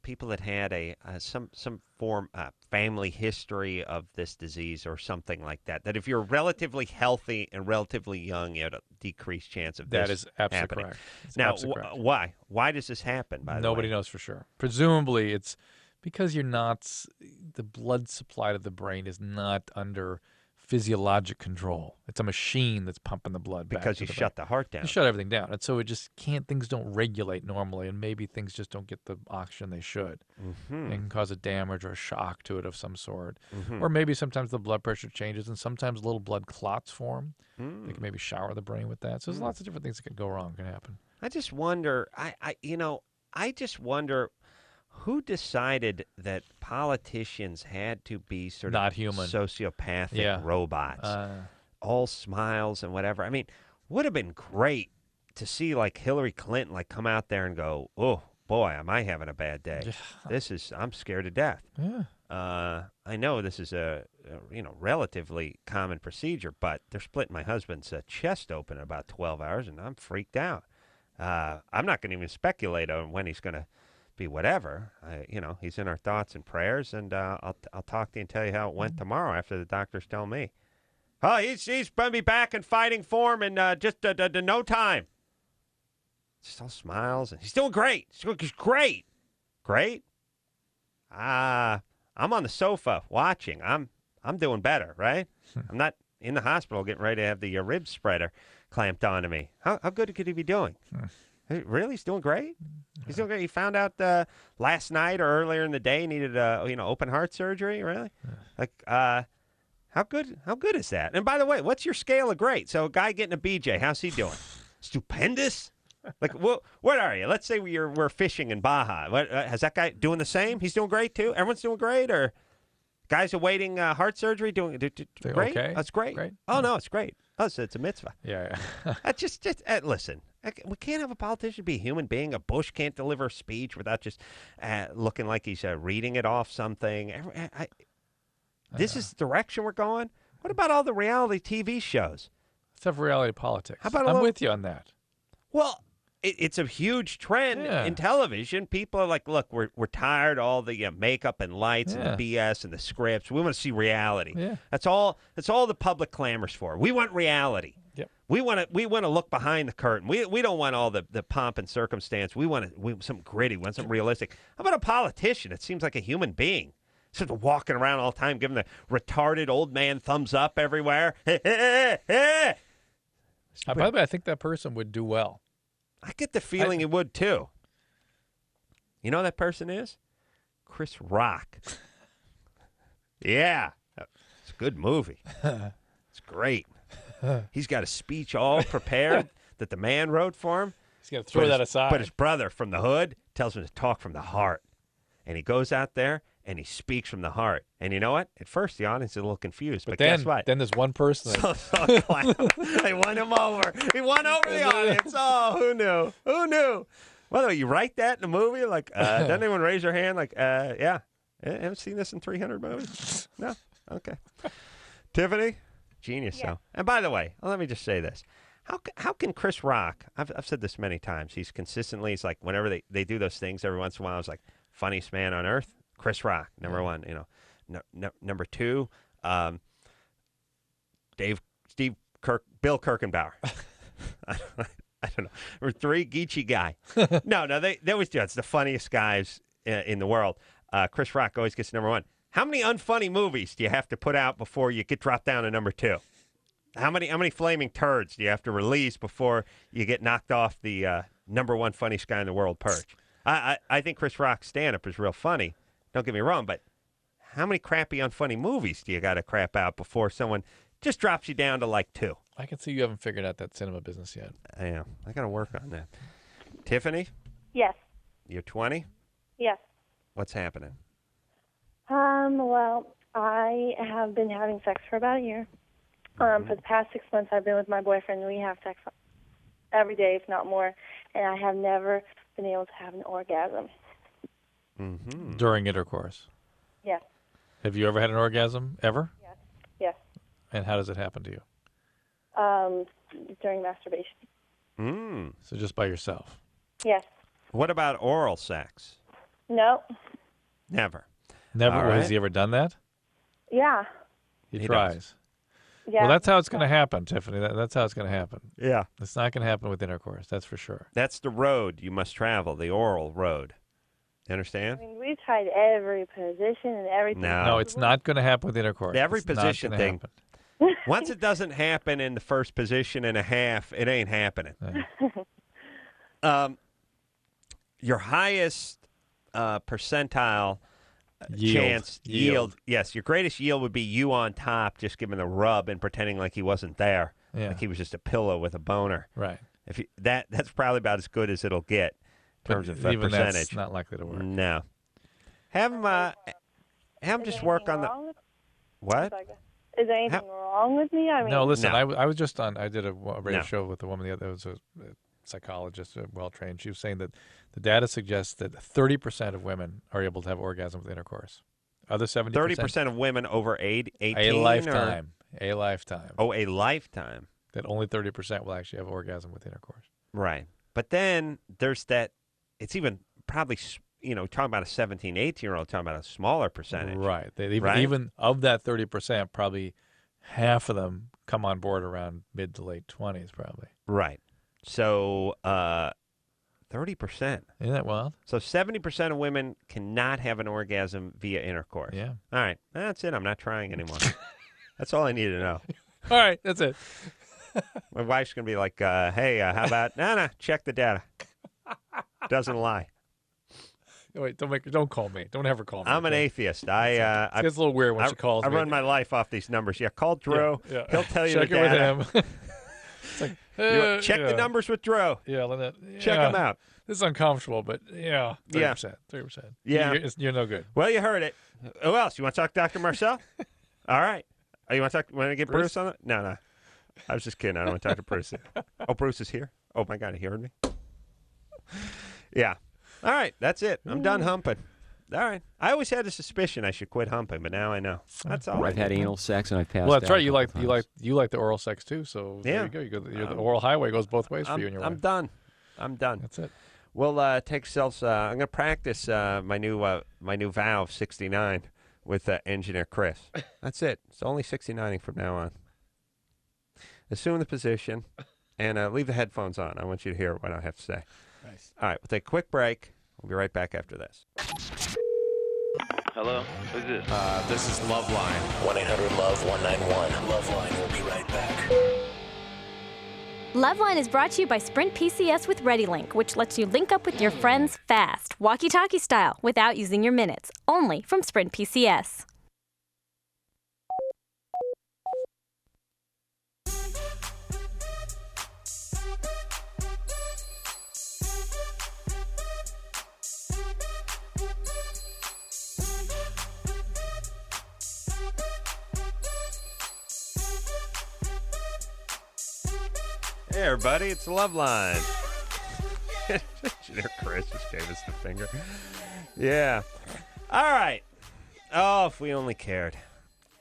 Speaker 3: people that had some form family history of this disease or something like that. That if you're relatively healthy and relatively young, you have a decreased chance of this
Speaker 4: That is absolutely
Speaker 3: happening.
Speaker 4: correct. It's
Speaker 3: Now,
Speaker 4: absolutely correct.
Speaker 3: why? Why does this happen? By the way,
Speaker 4: nobody knows for sure. Presumably, it's because the blood supply to the brain is not under physiologic control. It's a machine that's pumping the blood back
Speaker 3: because
Speaker 4: to
Speaker 3: you
Speaker 4: the
Speaker 3: shut
Speaker 4: brain.
Speaker 3: the heart down.
Speaker 4: You shut everything down, and so it just things don't regulate normally, and maybe things just don't get the oxygen they should.
Speaker 3: Mm-hmm.
Speaker 4: It can cause a damage or a shock to it of some sort, or maybe sometimes the blood pressure changes, and sometimes little blood clots form. They can maybe shower the brain with that. So there's lots of different things that could go wrong, can happen.
Speaker 3: I just wonder. I just wonder. Who decided that politicians had to be sort
Speaker 4: Not
Speaker 3: of
Speaker 4: human,
Speaker 3: sociopathic robots, all smiles and whatever? I mean, would have been great to see like Hillary Clinton come out there and go, "Oh boy, am I having a bad day? I'm scared to death."
Speaker 4: Yeah.
Speaker 3: I know this is a relatively common procedure, but they're splitting my husband's chest open in about 12 hours, and I'm freaked out. I'm not going to even speculate on when he's going to be whatever. He's in our thoughts and prayers, and I'll talk to you and tell you how it went tomorrow after the doctors tell me. Oh, he's going to be back in fighting form in just no time. Just all smiles, and he's doing great. He's great. Great? I'm on the sofa watching. I'm doing better, right? I'm not in the hospital getting ready to have the rib spreader clamped onto me. How good could he be doing? Really? He's doing great? He's doing great. He found out last night or earlier in the day he needed open heart surgery, really? How good is that? And by the way, what's your scale of great? So a guy getting a BJ, how's he doing? Stupendous? Like, what are you? Let's say we're fishing in Baja. Has that guy doing the same? He's doing great too. Everyone's doing great, or guys awaiting heart surgery doing great?
Speaker 4: Okay.
Speaker 3: That's great.
Speaker 4: Great.
Speaker 3: Oh no, it's great. Oh, so it's a mitzvah.
Speaker 4: Yeah.
Speaker 3: Listen. We can't have a politician be a human being. A Bush can't deliver a speech without just looking like he's reading it off something. This is the direction we're going. What about all the reality TV shows?
Speaker 4: Let's have reality politics.
Speaker 3: How about
Speaker 4: I'm with you on that.
Speaker 3: Well, it's a huge trend in television. People are like, look, we're tired of all the makeup and lights and the BS and the scripts. We want to see reality.
Speaker 4: Yeah.
Speaker 3: That's all the public clamors for. We want reality.
Speaker 4: Yep.
Speaker 3: We want to look behind the curtain. We don't want all the pomp and circumstance. We want something gritty. We want something realistic. How about a politician? It seems like a human being. Sort of walking around all the time, giving the retarded old man thumbs up everywhere. By
Speaker 4: the way, I think that person would do well.
Speaker 3: I get the feeling he would too. You know who that person is? Chris Rock. Yeah. It's a good movie. It's great. He's got a speech all prepared that the man wrote for him.
Speaker 4: He's got to throw that aside.
Speaker 3: But his brother from the hood tells him to talk from the heart. And he goes out there and he speaks from the heart. And you know what? At first, the audience is a little confused. But
Speaker 4: then,
Speaker 3: guess what?
Speaker 4: Then there's one person.
Speaker 3: They won him over. He won over the audience. Oh, who knew? Who knew? By the way, you write that in a movie? Like, doesn't anyone raise their hand? Like, yeah. Haven't seen this in 300 movies? No? Okay. Tiffany? Genius, though. And by the way, let me just say this. How can Chris Rock, I've said this many times, he's like, whenever they do those things every once in a while, it's like, funniest man on earth, Chris Rock, number one. Number two, Bill Kirkenbauer. I don't know. Number three, Geechee guy. No, they always do. It's the funniest guys in the world. Chris Rock always gets number one. How many unfunny movies do you have to put out before you get dropped down to number two? How many flaming turds do you have to release before you get knocked off the number one funniest guy in the world perch? I think Chris Rock's stand-up is real funny. Don't get me wrong, but how many crappy, unfunny movies do you got to crap out before someone just drops you down to like two?
Speaker 4: I can see you haven't figured out that cinema business yet.
Speaker 3: I am. I got to work on that. Tiffany?
Speaker 11: Yes.
Speaker 3: You're 20?
Speaker 11: Yes.
Speaker 3: What's happening?
Speaker 11: Well, I have been having sex for about a year. For the past 6 months, I've been with my boyfriend, and we have sex every day, if not more, and I have never been able to have an orgasm.
Speaker 3: Mm-hmm.
Speaker 4: During intercourse?
Speaker 11: Yes.
Speaker 4: Have you ever had an orgasm, ever?
Speaker 11: Yes. Yes.
Speaker 4: And how does it happen to you?
Speaker 11: During masturbation.
Speaker 3: So
Speaker 4: just by yourself?
Speaker 11: Yes.
Speaker 3: What about oral sex?
Speaker 11: No.
Speaker 3: Never.
Speaker 4: Never?
Speaker 3: All right.
Speaker 4: Has he ever done that?
Speaker 11: Yeah.
Speaker 4: He tries.
Speaker 3: Does.
Speaker 11: Yeah.
Speaker 4: Well, that's how it's going to happen, Tiffany. That's how it's going to happen.
Speaker 3: Yeah.
Speaker 4: It's not going to happen with intercourse, that's for sure.
Speaker 3: That's the road you must travel, the oral road. You understand?
Speaker 11: I mean, we've tried every position and everything.
Speaker 4: No, it's not going to happen with intercourse.
Speaker 3: Every
Speaker 4: It's not
Speaker 3: position
Speaker 4: gonna
Speaker 3: thing.
Speaker 4: happen.
Speaker 3: Once it doesn't happen in the first position and a half, it ain't happening. Your highest percentile yield. Yes, your greatest yield would be you on top, just giving the rub and pretending like he wasn't there, like he was just a pillow with a boner.
Speaker 4: Right.
Speaker 3: If that's probably about as good as it'll get in terms of
Speaker 4: even
Speaker 3: percentage.
Speaker 4: That's not likely to work.
Speaker 3: No. Have him just work on the what?
Speaker 11: Is there anything wrong with me? I mean,
Speaker 4: No, listen.
Speaker 3: No.
Speaker 4: I was just on. I did a radio
Speaker 3: No.
Speaker 4: show with a woman that was a psychologist, well trained. She was saying that the data suggests that 30% of women are able to have orgasm with intercourse. Other 70%.
Speaker 3: 30% of women over 18.
Speaker 4: A lifetime. A lifetime.
Speaker 3: Oh, a lifetime.
Speaker 4: That only 30% will actually have orgasm with intercourse.
Speaker 3: Right. But then there's that. It's even probably talking about a 17, 18-year-old, talking about a smaller percentage.
Speaker 4: Right. Even of that 30%, probably half of them come on board around mid to late 20s, probably.
Speaker 3: Right. So 30%.
Speaker 4: Isn't that wild?
Speaker 3: So 70% of women cannot have an orgasm via intercourse.
Speaker 4: Yeah.
Speaker 3: All right. That's it. I'm not trying anymore. That's all I need to know.
Speaker 4: All right. That's it.
Speaker 3: My wife's going to be like, hey, how about, no, check the data. Doesn't lie.
Speaker 4: Wait, don't call me. Don't ever call me.
Speaker 3: I'm an atheist.
Speaker 4: It gets a little weird when she calls
Speaker 3: I
Speaker 4: me.
Speaker 3: run my life off these numbers. Yeah, call Drew.
Speaker 4: Yeah.
Speaker 3: He'll tell you
Speaker 4: Check
Speaker 3: the
Speaker 4: it
Speaker 3: data.
Speaker 4: with him.
Speaker 3: Check the numbers with Drew.
Speaker 4: Yeah, Lynette.
Speaker 3: Check them out.
Speaker 4: This is uncomfortable, but 30%. 30%.
Speaker 3: Yeah.
Speaker 4: You're no good.
Speaker 3: Well, you heard it. Who else? You want to talk to Dr. Marcel? All right. Oh, you want to get Bruce on it? No. I was just kidding. I don't want to talk to Bruce. Oh, Bruce is here? Oh, my God. He heard me? Yeah. All right. That's it. I'm done humping. All right. I always had a suspicion I should quit humping, but now I know. That's all.
Speaker 13: I've had anal sex and I've passed.
Speaker 4: Well, that's
Speaker 13: out
Speaker 4: right. You like
Speaker 13: the
Speaker 4: the oral sex too. So
Speaker 3: yeah.
Speaker 4: there you go. The oral highway goes both ways for you and your wife.
Speaker 3: I'm done.
Speaker 4: That's it.
Speaker 3: We'll take ourselves. I'm going to practice my new valve 69 with Engineer Chris. That's it. It's only 69ing from now on. Assume the position and leave the headphones on. I want you to hear what I have to say.
Speaker 13: Nice.
Speaker 3: All right. We'll take a quick break. We'll be right back after this.
Speaker 14: Hello? Who's this?
Speaker 2: This is LoveLine. 1-800-LOVE-191. LoveLine will be right back.
Speaker 15: LoveLine is brought to you by Sprint PCS with ReadyLink, which lets you link up with your friends fast, walkie-talkie style, without using your minutes. Only from Sprint PCS.
Speaker 3: Hey, everybody, it's the LoveLine. Engineer Chris just gave us the finger. Yeah. All right. Oh, if we only cared.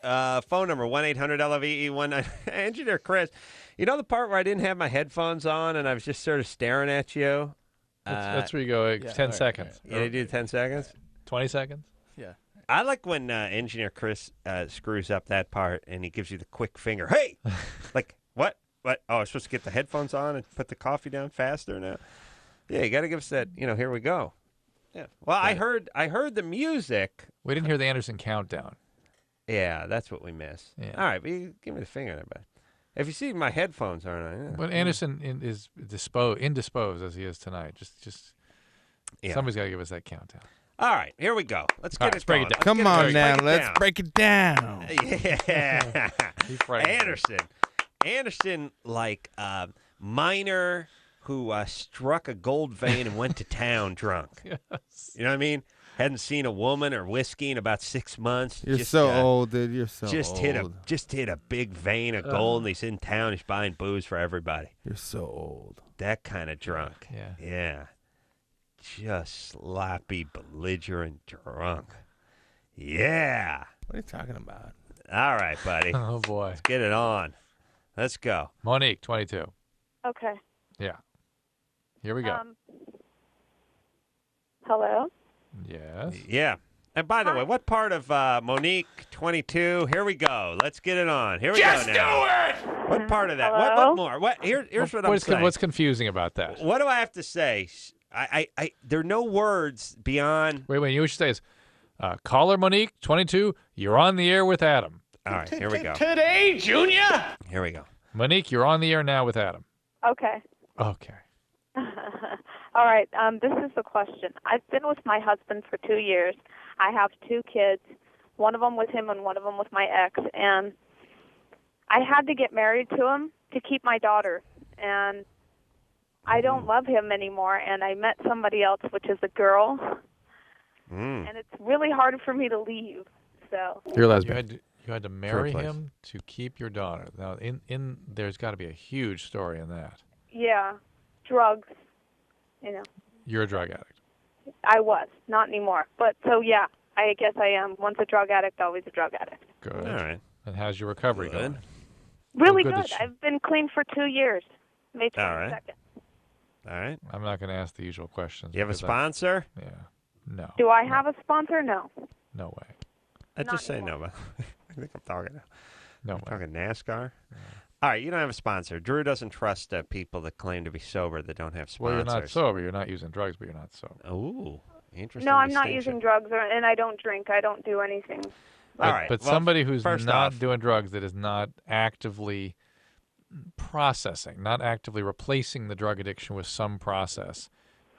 Speaker 3: Phone number, 1-800-LOVE-19. Engineer Chris, you know the part where I didn't have my headphones on and I was just sort of staring at you?
Speaker 4: That's where you go, 10 seconds.
Speaker 3: Yeah, you do 10 seconds?
Speaker 4: 20 seconds?
Speaker 13: Yeah.
Speaker 3: I like when Engineer Chris screws up that part and he gives you the quick finger. Hey! Like, what? What? Oh, I was supposed to get the headphones on and put the coffee down faster now. Yeah, you got to give us that. Here we go. Yeah. Well, I heard the music.
Speaker 4: We didn't hear the Anderson countdown.
Speaker 3: Yeah, that's what we missed.
Speaker 4: Yeah.
Speaker 3: All right, but you give me the finger there, but if you see my headphones aren't on.
Speaker 4: But Anderson is indisposed as he is tonight. Just somebody's got to give us that countdown.
Speaker 3: All right, here we go. Let's get it
Speaker 4: break
Speaker 3: going.
Speaker 4: it down.
Speaker 9: Come on now, let's break it down.
Speaker 3: Yeah. Anderson, like a miner who struck a gold vein and went to town drunk.
Speaker 4: Yes.
Speaker 3: You know what I mean? Hadn't seen a woman or whiskey in about 6 months.
Speaker 9: You're so old, dude. You're so
Speaker 3: just
Speaker 9: old.
Speaker 3: hit a big vein of gold, and he's in town. He's buying booze for everybody.
Speaker 9: You're so old.
Speaker 3: That kind of drunk. Yeah. Just sloppy, belligerent drunk. Yeah.
Speaker 9: What are you talking about?
Speaker 3: All right, buddy.
Speaker 4: Oh, boy.
Speaker 3: Let's get it on. Let's go.
Speaker 4: Monique, 22.
Speaker 11: Okay.
Speaker 4: Yeah. Here we go.
Speaker 11: Hello?
Speaker 4: Yes.
Speaker 3: Yeah. And by the way, what part of Monique 22? Here we go. Let's get it on. Here we go now. Just do it! What part of that? What more? Here's what I'm saying.
Speaker 4: What's confusing about that?
Speaker 3: What do I have to say? There are no words beyond.
Speaker 4: Wait. You know what you say is, caller Monique 22. You're on the air with Adam.
Speaker 3: All right. Here we go.
Speaker 14: Today, Junior?
Speaker 3: Here we go.
Speaker 4: Monique, you're on the air now with Adam.
Speaker 11: Okay.
Speaker 4: Okay.
Speaker 11: All right. This is the question. I've been with my husband for 2 years. I have 2 kids, one of them with him and one of them with my ex. And I had to get married to him to keep my daughter. And I don't love him anymore. And I met somebody else, which is a girl. And it's really hard for me to leave. So
Speaker 4: You're a lesbian. You had to marry him to keep your daughter. Now, there's got to be a huge story in that.
Speaker 11: yeah, drugs.
Speaker 4: You're a drug addict.
Speaker 11: I was, not anymore. But so yeah, I guess I am. Once a drug addict, always a drug addict.
Speaker 4: Good.
Speaker 3: All right.
Speaker 4: And how's your recovery going?
Speaker 11: Really
Speaker 4: good
Speaker 11: good.
Speaker 4: that
Speaker 11: I've been clean for 2 years. May 22nd.
Speaker 3: All right. All right.
Speaker 4: I'm not going to ask the usual questions.
Speaker 3: You have a
Speaker 4: because
Speaker 3: sponsor?
Speaker 4: Yeah. No.
Speaker 11: Do I have a sponsor? No.
Speaker 4: No way.
Speaker 3: I'd just say no, but I think I'm talking now.
Speaker 4: No way.
Speaker 3: Talking NASCAR? All right, you don't have a sponsor. Drew doesn't trust people that claim to be sober that don't have sponsors.
Speaker 4: Well, you're not sober. You're not using drugs, but you're not sober.
Speaker 3: Ooh, interesting.
Speaker 11: No, I'm not
Speaker 3: distinction.
Speaker 11: using drugs, and I don't drink. I don't do anything.
Speaker 3: All right.
Speaker 4: But
Speaker 3: well,
Speaker 4: somebody who's
Speaker 3: first
Speaker 4: not
Speaker 3: off,
Speaker 4: doing drugs, that is not actively processing, not actively replacing the drug addiction with some process,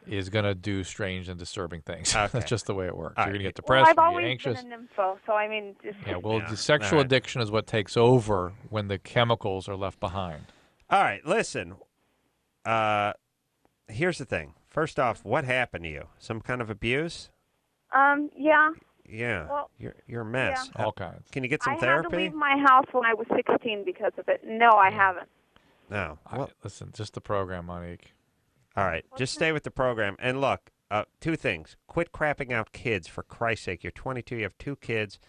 Speaker 4: is going to do strange and disturbing things.
Speaker 3: Okay.
Speaker 4: That's just the way it works.
Speaker 3: All
Speaker 4: You're going to
Speaker 3: right.
Speaker 4: get depressed,
Speaker 11: Well, I've
Speaker 4: you're
Speaker 11: always
Speaker 4: anxious.
Speaker 11: been an nympho, so I mean, just
Speaker 4: Yeah, well,
Speaker 3: Yeah.
Speaker 4: the sexual
Speaker 3: All right.
Speaker 4: addiction is what takes over when the chemicals are left behind.
Speaker 3: All right, listen. Here's the thing. First off, what happened to you? Some kind of abuse?
Speaker 13: Yeah.
Speaker 3: Yeah.
Speaker 13: Well,
Speaker 3: you're a mess.
Speaker 4: All kinds.
Speaker 3: Can you get some
Speaker 13: I
Speaker 3: therapy?
Speaker 13: had to leave my house when I was 16 because of it. No, I haven't.
Speaker 3: No. Well,
Speaker 4: listen, just the program, Monique.
Speaker 3: all right, just stay with the program. And look, two things. Quit crapping out kids, for Christ's sake. You're 22. You have 2 kids,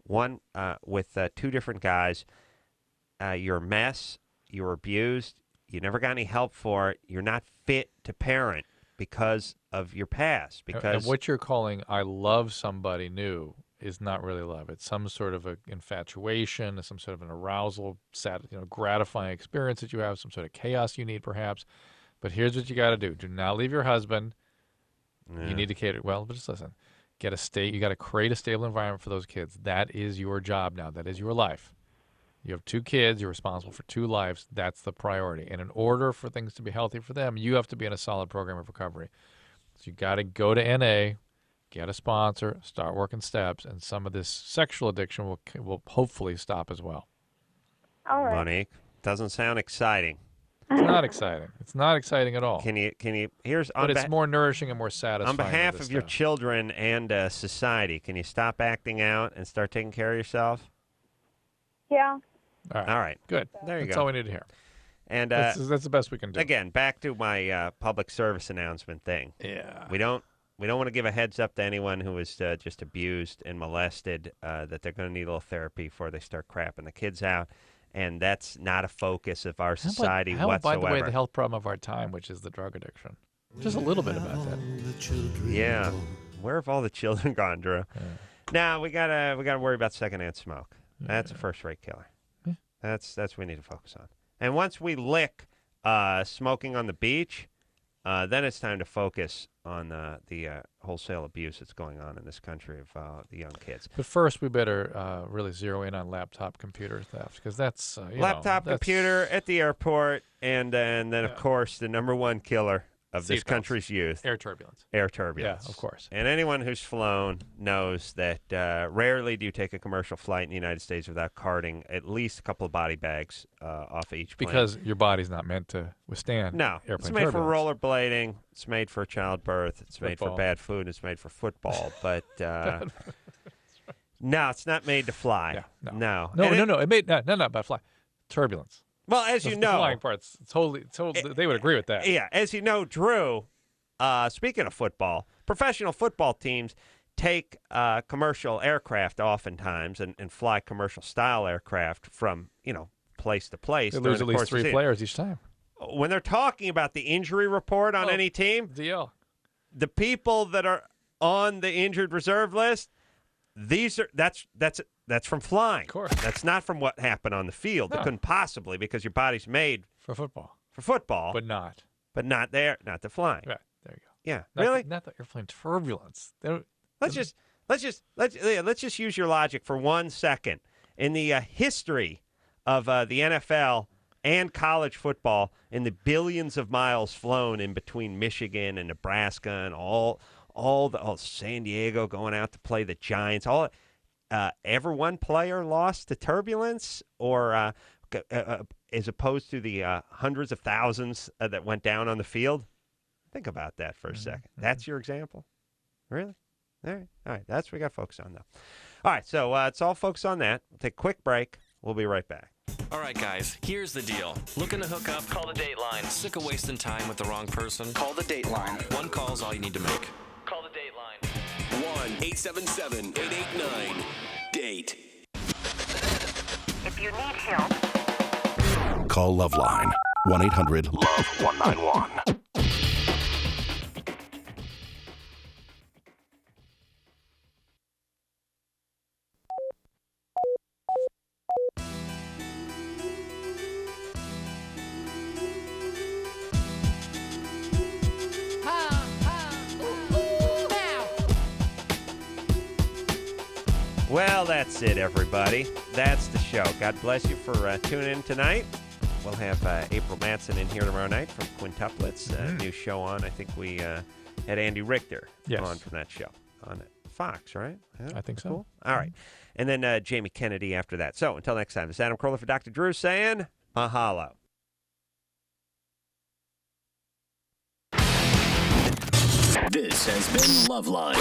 Speaker 3: one with 2 different guys. You're a mess. You're abused. You never got any help for it. You're not fit to parent because of your past. Because
Speaker 4: And what you're calling "I love somebody new" is not really love. It's some sort of an infatuation, some sort of an arousal, gratifying experience that you have, some sort of chaos you need, perhaps. But here's what you got to do: do not leave your husband.
Speaker 3: Yeah.
Speaker 4: You need to cater. Well, but just listen. You got to create a stable environment for those kids. That is your job now. That is your life. You have 2 kids. You're responsible for 2 lives. That's the priority. And in order for things to be healthy for them, you have to be in a solid program of recovery. So you got to go to NA, get a sponsor, start working steps, and some of this sexual addiction will hopefully stop as well.
Speaker 13: All right.
Speaker 3: Monique, doesn't sound exciting.
Speaker 4: It's not exciting. It's not exciting at all.
Speaker 3: Can you? Here's
Speaker 4: but it's more nourishing and more satisfying.
Speaker 3: On behalf
Speaker 4: with
Speaker 3: of your
Speaker 4: stuff.
Speaker 3: children and society, can you stop acting out and start taking care of yourself?
Speaker 13: Yeah.
Speaker 4: All
Speaker 3: right.
Speaker 4: Good.
Speaker 3: There you
Speaker 4: That's
Speaker 3: go.
Speaker 4: all we need to hear.
Speaker 3: And
Speaker 4: that's the best we can do.
Speaker 3: Again, back to my public service announcement thing.
Speaker 4: Yeah.
Speaker 3: We don't want to give a heads up to anyone who is just abused and molested that they're going to need a little therapy before they start crapping the kids out. And that's not a focus of our society
Speaker 4: how about,
Speaker 3: whatsoever.
Speaker 4: by the way, the health problem of our time, which is the drug addiction? Just a little bit about that.
Speaker 3: Yeah. Where have all the children gone, Drew?
Speaker 4: Yeah.
Speaker 3: Now we gotta worry about secondhand smoke. That's a first-rate killer.
Speaker 4: Yeah.
Speaker 3: That's what we need to focus on. And once we lick smoking on the beach, then it's time to focus on the wholesale abuse that's going on in this country of the young kids.
Speaker 4: But first, we better really zero in on laptop computer theft, because that's
Speaker 3: laptop computer at the airport, and then of course the number one killer of this
Speaker 4: Seatbelts.
Speaker 3: country's youth.
Speaker 4: Air turbulence.
Speaker 3: Air turbulence.
Speaker 4: Yeah, of course.
Speaker 3: And anyone who's flown knows that rarely do you take a commercial flight in the United States without carting at least a couple of body bags off of each plane.
Speaker 4: Because your body's not meant to withstand airplane
Speaker 3: it's made
Speaker 4: turbulence.
Speaker 3: for rollerblading. It's made for childbirth. It's made for
Speaker 4: Football.
Speaker 3: bad food. It's made for football. But no, it's not made to fly.
Speaker 4: Yeah,
Speaker 3: no.
Speaker 4: No,
Speaker 3: And
Speaker 4: no. It made not about fly. Turbulence.
Speaker 3: Well, as you
Speaker 4: The
Speaker 3: know,
Speaker 4: flying parts totally. They would agree with that.
Speaker 3: Yeah, as you know, Drew, speaking of football, professional football teams take commercial aircraft oftentimes and fly commercial-style aircraft from, place to place.
Speaker 4: They
Speaker 3: during
Speaker 4: lose
Speaker 3: the
Speaker 4: at least
Speaker 3: course of the
Speaker 4: 3
Speaker 3: season.
Speaker 4: players each time.
Speaker 3: When they're talking about the injury report on any team,
Speaker 4: DL.
Speaker 3: the people that are on the injured reserve list, that's from flying. Of
Speaker 4: course.
Speaker 3: That's not from what happened on the field. It
Speaker 4: No.
Speaker 3: couldn't possibly, because your body's made
Speaker 4: For football.
Speaker 3: but
Speaker 4: not
Speaker 3: the flying.
Speaker 4: Right. There you go.
Speaker 3: Yeah,
Speaker 4: Not
Speaker 3: really.
Speaker 4: not the airplane turbulence.
Speaker 3: Let's just use your logic for 1 second. In the history of the NFL and college football, in the billions of miles flown in between Michigan and Nebraska and all San Diego going out to play the Giants, ever one player lost to turbulence, or as opposed to the hundreds of thousands that went down on the field? Think about that for a second. That's your example? Really? All right. That's what we got to focus on, though. All right, so it's all focused on that. We'll take a quick break. We'll be right back.
Speaker 2: All right, guys, here's the deal. Looking to hook up? Call the Dateline. Sick of wasting time with the wrong person? Call the Dateline. One call's all you need to make. Call the Dateline.
Speaker 5: 1-877-889-DATE.
Speaker 6: If you need help,
Speaker 5: Call LoveLine. 1-800-LOVE-191.
Speaker 3: Well, that's it, everybody. That's the show. God bless you for tuning in tonight. We'll have April Matson in here tomorrow night from Quintuplets. New show on. I think we had Andy Richter on from that show on Fox, right? Yeah,
Speaker 4: I think so.
Speaker 3: Cool. All right. And then Jamie Kennedy after that. So until next time, this is Adam Carolla for Dr. Drew saying mahalo.
Speaker 5: This has been LoveLine.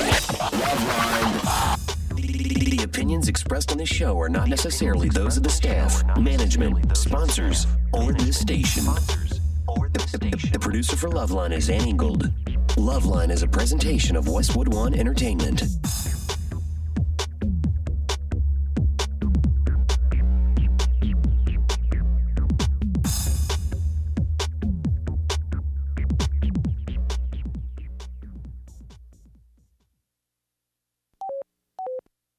Speaker 5: LoveLine. The opinions expressed on this show are not necessarily those of the staff, management, sponsors, or this station. The producer for LoveLine is Ann Ingold. LoveLine is a presentation of Westwood One Entertainment.